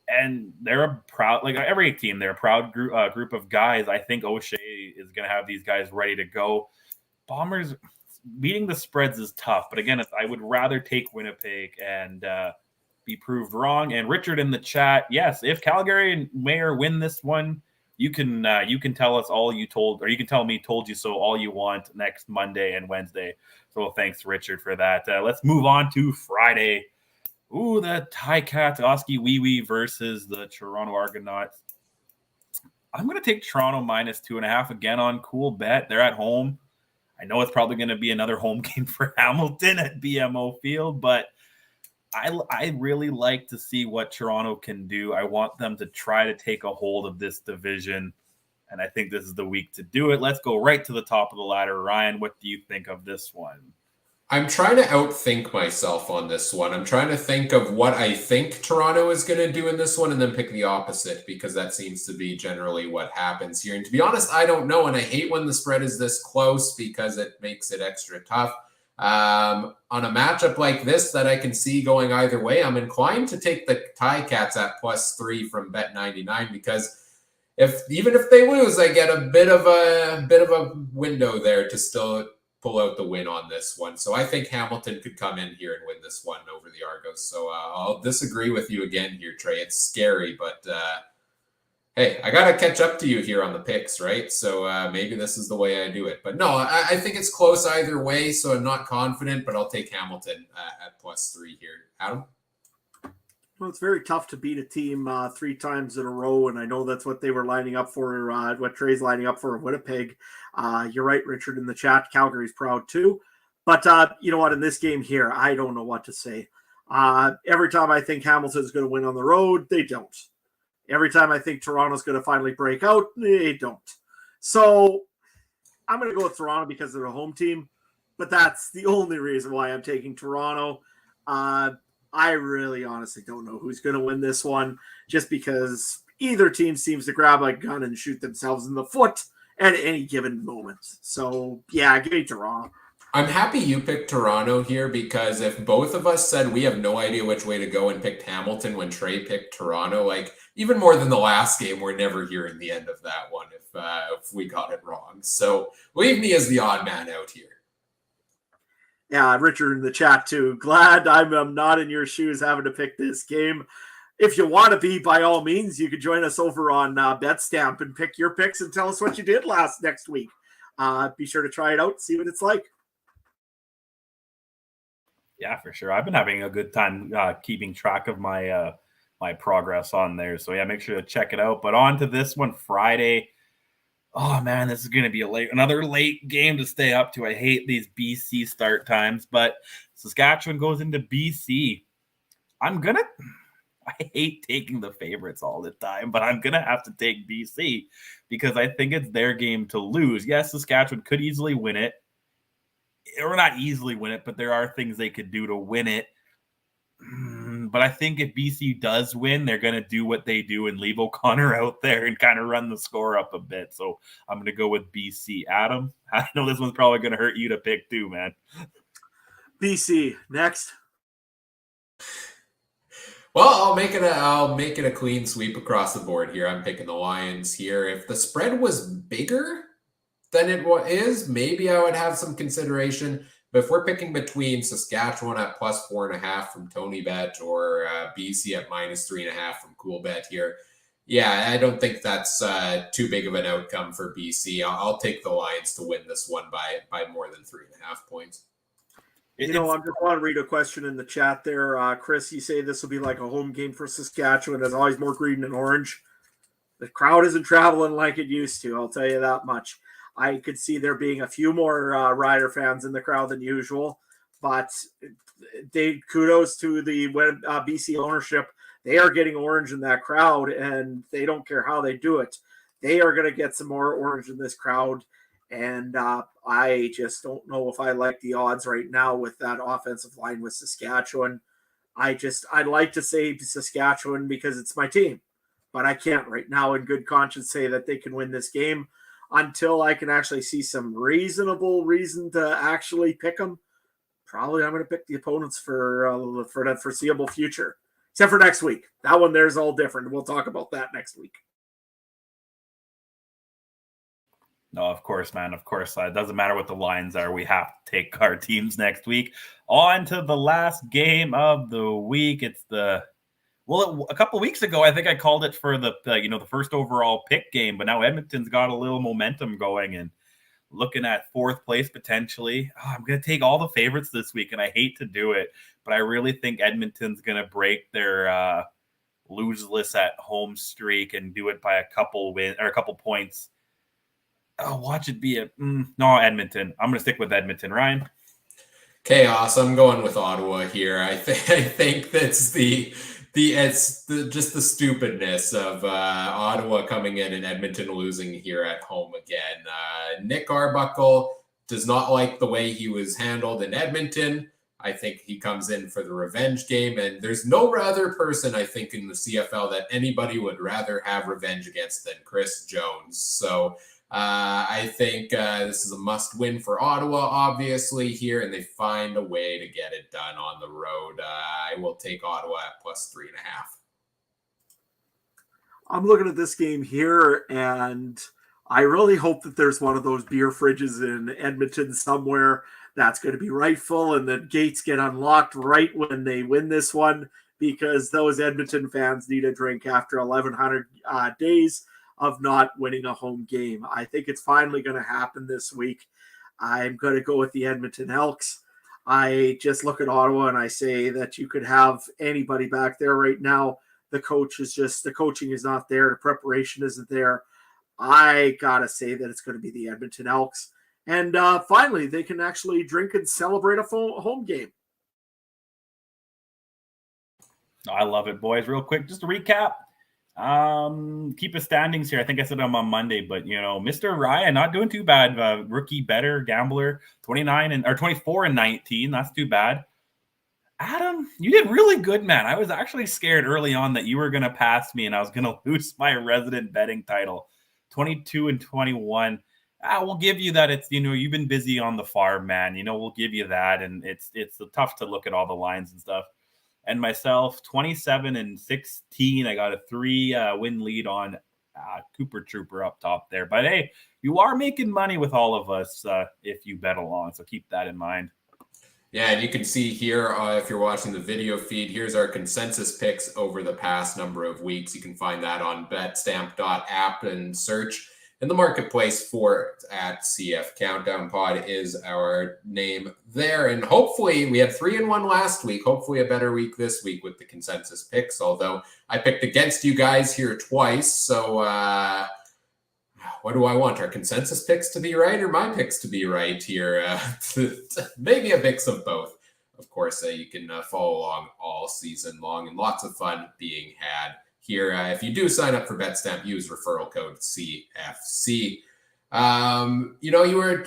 And they're a proud, like every team, they're a proud group of guys. I think O'Shea is going to have these guys ready to go. Bombers beating the spreads is tough, but again, I would rather take Winnipeg and be proved wrong. And Richard in the chat, yes, if Calgary and Mayer win this one, you can tell us all you told, or you can tell me told you so all you want next Monday and Wednesday. So thanks, Richard, for that. Let's move on to Friday. Ooh, the Ticats, Oski Wee Wee versus the Toronto Argonauts. I'm going to take Toronto minus 2.5 again on Cool Bet. They're at home. I know it's probably going to be another home game for Hamilton at BMO Field, but I really like to see what Toronto can do. I want them to try to take a hold of this division, and I think this is the week to do it. Let's go right to the top of the ladder. Ryan, what do you think of this one? I'm trying to outthink myself on this one. I'm trying to think of what I think Toronto is going to do in this one and then pick the opposite, because that seems to be generally what happens here. And to be honest, I don't know. And I hate when the spread is this close because it makes it extra tough. On a matchup like this that I can see going either way, I'm inclined to take the Ticats at +3 from Bet99, because even if they lose, I get a bit of a window there to still pull out the win on this one. So I think Hamilton could come in here and win this one over the Argos. So I'll disagree with you again here, Trey. It's scary, but hey, I got to catch up to you here on the picks, right? So maybe this is the way I do it. But no, I think it's close either way, so I'm not confident, but I'll take Hamilton at +3 here. Adam? Well, it's very tough to beat a team 3 times in a row, and I know that's what they were lining up for, what Trey's lining up for Winnipeg. You're right, Richard, in the chat. Calgary's proud too. But you know what? In this game here, I don't know what to say. Every time I think Hamilton's going to win on the road, they don't. Every time I think Toronto's going to finally break out, they don't. So I'm going to go with Toronto because they're a home team, but that's the only reason why I'm taking Toronto. I really honestly don't know who's going to win this one, just because either team seems to grab a gun and shoot themselves in the foot at any given moment. So, yeah, give me Toronto. I'm happy you picked Toronto here, because if both of us said we have no idea which way to go and picked Hamilton when Trey picked Toronto, like even more than the last game, we're never hearing the end of that one if we got it wrong. So leave me as the odd man out here. Yeah, Richard in the chat too. Glad I'm not in your shoes having to pick this game. If you want to be, by all means, you could join us over on Betstamp and pick your picks and tell us what you did next week. Be sure to try it out, see what it's like. Yeah, for sure. I've been having a good time keeping track of my my progress on there. So yeah, make sure to check it out. But on to this one, Friday. Oh man, this is going to be another late game to stay up to. I hate these BC start times, but Saskatchewan goes into BC. I hate taking the favorites all the time, but I'm going to have to take BC because I think it's their game to lose. Yes, Saskatchewan could easily win it. Or not easily win it, but there are things they could do to win it. But I think if BC does win, they're going to do what they do and leave O'Connor out there and kind of run the score up a bit. So I'm going to go with BC. Adam, I know this one's probably going to hurt you to pick too, man. BC, next. Well, I'll make it a clean sweep across the board here. I'm picking the Lions here. If the spread was bigger than it is, maybe I would have some consideration. But if we're picking between Saskatchewan at +4.5 from Tony Bet or BC at -3.5 from Cool Bet here, yeah, I don't think that's too big of an outcome for BC. I'll take the Lions to win this one by more than 3.5 points. I just want to read a question in the chat there. Chris, you say this will be like a home game for Saskatchewan. There's always more green and orange. The crowd isn't traveling like it used to, I'll tell you that much. I could see there being a few more Rider fans in the crowd than usual, but kudos to the BC ownership. They are getting orange in that crowd, and they don't care how they do it. They are going to get some more orange in this crowd, And I just don't know if I like the odds right now with that offensive line with Saskatchewan. I'd like to say Saskatchewan because it's my team, but I can't right now in good conscience say that they can win this game until I can actually see some reasonable reason to actually pick them. Probably I'm going to pick the opponents for the foreseeable future, except for next week. That one there's all different. We'll talk about that next week. No, of course, man. Of course. It doesn't matter what the lines are. We have to take our teams next week. On to the last game of the week. It's a couple weeks ago, I think I called it for the first overall pick game, but now Edmonton's got a little momentum going and looking at fourth place potentially. I'm going to take all the favorites this week, and I hate to do it, but I really think Edmonton's going to break their loseless at home streak and do it by a couple points. Oh, watch it be no, Edmonton. I'm going to stick with Edmonton. Ryan? Chaos. I'm going with Ottawa here. I think that's just the stupidness of Ottawa coming in and Edmonton losing here at home again. Nick Arbuckle does not like the way he was handled in Edmonton. I think he comes in for the revenge game, and there's no other person I think in the CFL that anybody would rather have revenge against than Chris Jones. So I think this is a must-win for Ottawa, obviously, here, and they find a way to get it done on the road. I will take Ottawa at +3.5. I'm looking at this game here, and I really hope that there's one of those beer fridges in Edmonton somewhere that's going to be right full, and the gates get unlocked right when they win this one, because those Edmonton fans need a drink after 1,100 days of not winning a home game. I think it's finally going to happen this week. I'm going to go with the Edmonton Elks. I just look at Ottawa and I say that you could have anybody back there right now. The coaching is not there. The preparation isn't there. I got to say that it's going to be the Edmonton Elks. And finally, they can actually drink and celebrate a home game. I love it, boys. Real quick, just to recap. Keep his standings here. I think I said him on Monday, but Mr. Ryan not doing too bad. Rookie better gambler, 24 and 19. That's too bad. Adam, you did really good, man. I was actually scared early on that you were gonna pass me and I was gonna lose my resident betting title. 22 and 21. We'll give you that. It's you've been busy on the farm, man. We'll give you that, and it's tough to look at all the lines and stuff. And myself, 27 and 16. I got a 3-win lead on Cooper Trooper up top there. But hey, you are making money with all of us if you bet along. So keep that in mind. Yeah, and you can see here, if you're watching the video feed, here's our consensus picks over the past number of weeks. You can find that on betstamp.app and search in the marketplace for at CF Countdown Pod is our name there. And hopefully we had 3-1 last week. Hopefully a better week this week with the consensus picks, although I picked against you guys here twice. So what do I want? Our consensus picks to be right or my picks to be right here? Maybe a mix of both. Of course, you can follow along all season long and lots of fun being had here. If you do sign up for Betstamp, use referral code CFC.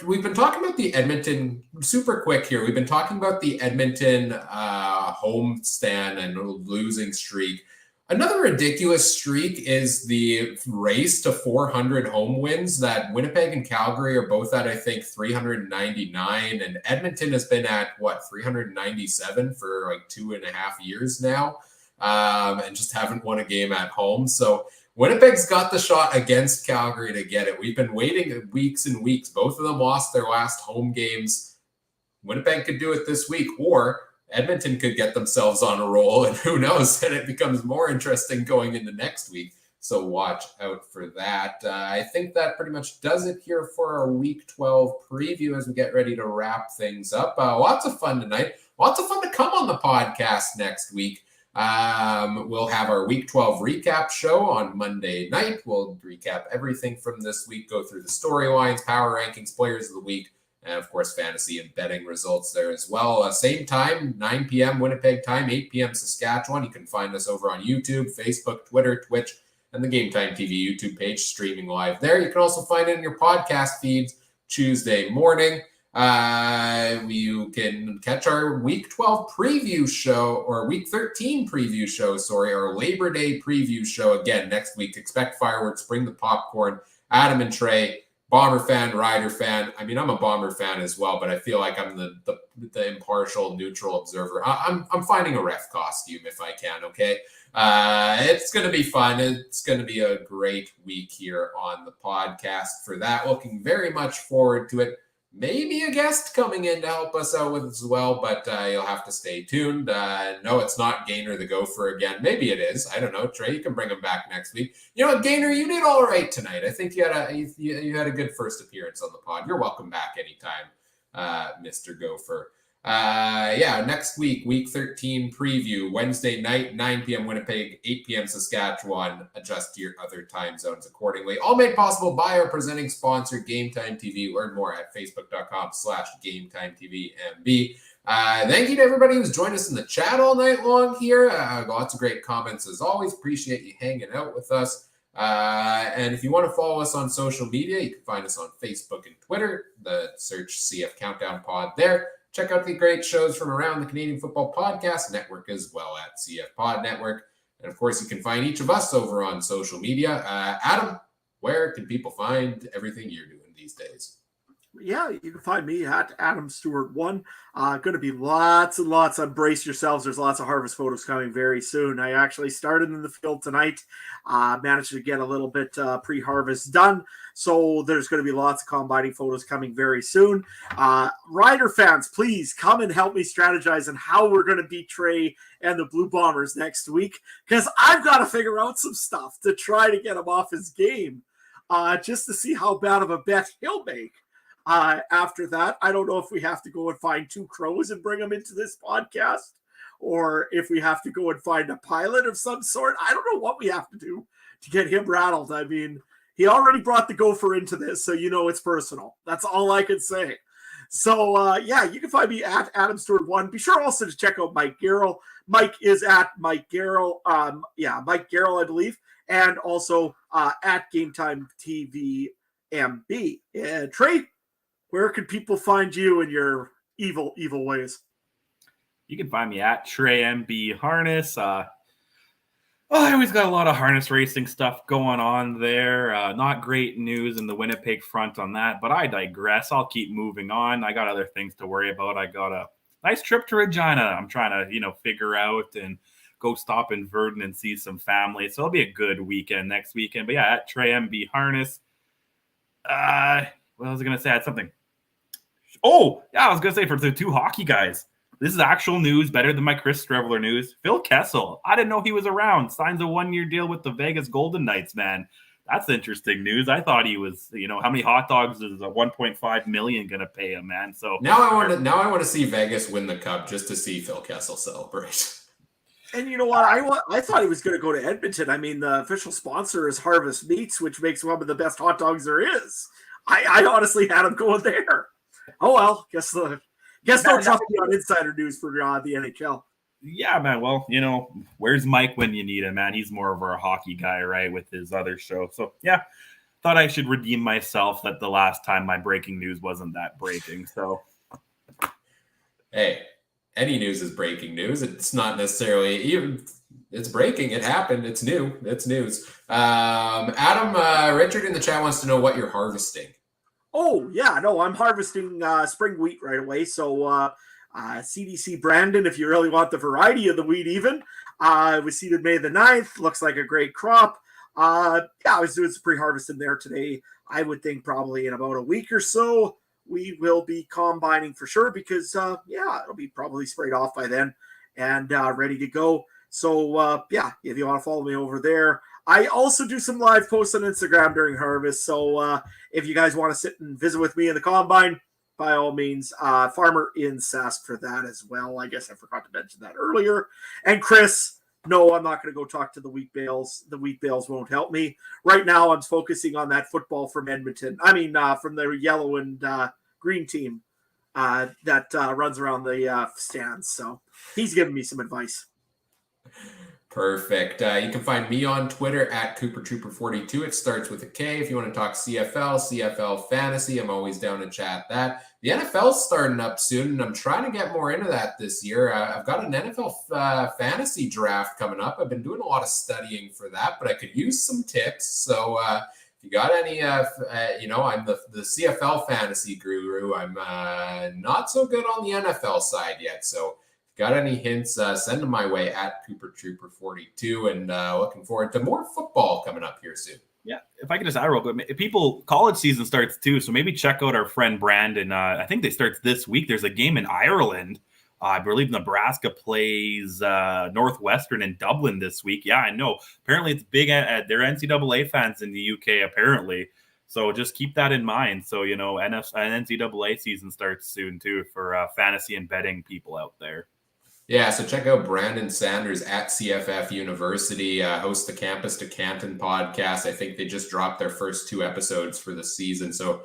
We've been talking about the Edmonton super quick here. We've been talking about the Edmonton homestand and losing streak. Another ridiculous streak is the race to 400 home wins that Winnipeg and Calgary are both at, I think, 399. And Edmonton has been at, 397 for like 2.5 years now. And just haven't won a game at home. So Winnipeg's got the shot against Calgary to get it. We've been waiting weeks and weeks. Both of them lost their last home games. Winnipeg could do it this week, or Edmonton could get themselves on a roll, and who knows, and it becomes more interesting going into next week. So watch out for that. I think that pretty much does it here for our Week 12 preview as we get ready to wrap things up. Lots of fun tonight. Lots of fun to come on the podcast next week. We'll have our Week 12 recap show on Monday night. We'll recap everything from this week, go through the storylines, power rankings, players of the week, and of course, fantasy and betting results there as well. Same time, 9 p.m. Winnipeg time, 8 p.m. Saskatchewan. You can find us over on YouTube, Facebook, Twitter, Twitch, and the Game Time TV YouTube page streaming live there. You can also find it in your podcast feeds Tuesday morning. You can catch our Week 12 preview show, or Week 13 preview show, or Labor Day preview show again next week. Expect fireworks, bring the popcorn. Adam and Trey, Bomber fan, Rider fan. I mean, I'm a Bomber fan as well, but I feel like I'm the impartial, neutral observer. I'm finding a ref costume if I can, okay? It's going to be fun. It's going to be a great week here on the podcast for that. Looking very much forward to it. Maybe a guest coming in to help us out with it as well, but you'll have to stay tuned. No, it's not Gainer the Gopher again. Maybe it is. I don't know. Trey, you can bring him back next week. You know what, Gainer, you did all right tonight. I think you had a good first appearance on the pod. You're welcome back anytime, Mr. Gopher. Next week, Week 13 preview, Wednesday night, 9 p.m. Winnipeg, 8 p.m. Saskatchewan. Adjust to your other time zones accordingly. All made possible by our presenting sponsor, Game Time TV. Learn more at facebook.com/GameTimeTVMB. Thank you to everybody who's joined us in the chat all night long here. Lots of great comments as always. Appreciate you hanging out with us. And if you want to follow us on social media, you can find us on Facebook and Twitter. Search CF Countdown Pod there. Check out the great shows from around the Canadian Football Podcast Network as well at CF Pod Network. And of course, you can find each of us over on social media. Adam, where can people find everything you're doing these days? Yeah, you can find me at Adam Stewart 1. Going to be lots and lots of brace yourselves. There's lots of harvest photos coming very soon. I actually started in the field tonight. Managed to get a little bit pre-harvest done. So there's going to be lots of combining photos coming very soon. Rider fans, please come and help me strategize on how we're going to beat Trey and the Blue Bombers next week, because I've got to figure out some stuff to try to get him off his game, just to see how bad of a bet he'll make. After that, I don't know if we have to go and find 2 crows and bring them into this podcast, or if we have to go and find a pilot of some sort. I don't know what we have to do to get him rattled. I mean, he already brought the Gopher into this, so you know it's personal. That's all I can say. So, you can find me at Adam Stewart 1. Be sure also to check out Mike Garrell. Mike is at Mike Garrell. Mike Garrell, I believe. And also at Game Time TV MB. Trey, where can people find you in your evil ways? You can find me at Trey MB Harness. I always got a lot of harness racing stuff going on there. Not great news in the Winnipeg front on that, but I digress. I'll keep moving on. I got other things to worry about. I got a nice trip to Regina I'm trying to, figure out, and go stop in Verdun and see some family. So it'll be a good weekend next weekend. But yeah, at Trey MB Harness. What was I going to say? I had something. Oh, yeah, I was going to say for the 2 hockey guys. This is actual news, better than my Chris Streveler news. Phil Kessel, I didn't know he was around. Signs a 1-year deal with the Vegas Golden Knights, man. That's interesting news. I thought he was, how many hot dogs is a $1.5 million going to pay him, man? So now I want to see Vegas win the cup just to see Phil Kessel celebrate. And you know what? I thought he was going to go to Edmonton. I mean, the official sponsor is Harvest Meats, which makes one of the best hot dogs there is. I honestly had him going there. Oh well, guess no trust me on insider news for the NHL. Yeah, man. Well, where's Mike when you need him, man? He's more of a hockey guy, right, with his other show. So yeah, thought I should redeem myself that the last time my breaking news wasn't that breaking. So hey, any news is breaking news. It's not necessarily even. It's breaking. It happened. It's new. It's news. Adam, Richard in the chat wants to know what you're harvesting. Oh, yeah, no, I'm harvesting spring wheat right away. So CDC Brandon, if you really want the variety of the wheat even, it was seeded May the 9th. Looks like a great crop. I was doing some pre-harvesting there today. I would think probably in about a week or so, we will be combining for sure because, it'll be probably sprayed off by then and ready to go. So, if you want to follow me over there. I also do some live posts on Instagram during harvest. So if you guys want to sit and visit with me in the combine, by all means, Farmer in Sask for that as well. I guess I forgot to mention that earlier. And Chris, no, I'm not going to go talk to the wheat bales. The wheat bales won't help me. Right now, I'm focusing on that football from Edmonton. I mean, from the yellow and green team that runs around the stands. So he's giving me some advice. Perfect. You can find me on Twitter at CooperTrooper42. It starts with a K. If you want to talk CFL Fantasy, I'm always down to chat that. The NFL's starting up soon, and I'm trying to get more into that this year. I've got an NFL fantasy draft coming up. I've been doing a lot of studying for that, but I could use some tips. So if you got any, I'm the CFL fantasy guru. I'm not so good on the NFL side yet. So got any hints, send them my way at CooperTrooper42, and looking forward to more football coming up here soon. Yeah, if I could just add real quick, college season starts too, so maybe check out our friend Brandon. I think they start this week. There's a game in Ireland. I believe Nebraska plays Northwestern in Dublin this week. Yeah, I know. Apparently it's big. They're NCAA fans in the UK, apparently. So just keep that in mind. So, NCAA season starts soon too for fantasy and betting people out there. Yeah, so check out Brandon Sanders at CFF University, hosts the Campus to Canton podcast. I think they just dropped their first 2 episodes for the season. So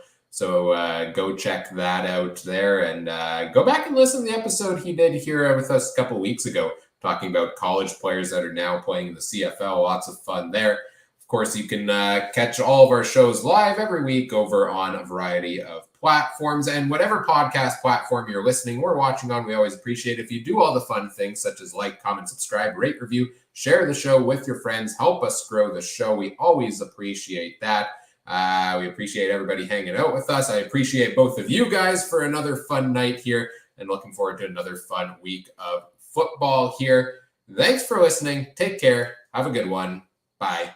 go check that out there, and go back and listen to the episode he did here with us a couple weeks ago, talking about college players that are now playing in the CFL. Lots of fun there. Of course, you can catch all of our shows live every week over on a variety of platforms, and whatever podcast platform you're listening or watching on, we always appreciate if you do all the fun things such as like, comment, subscribe, rate, review, share the show with your friends, help us grow the show. We always appreciate that. We appreciate everybody hanging out with us. I appreciate both of you guys for another fun night here, and looking forward to another fun week of football here. Thanks for listening. Take care. Have a good one. Bye.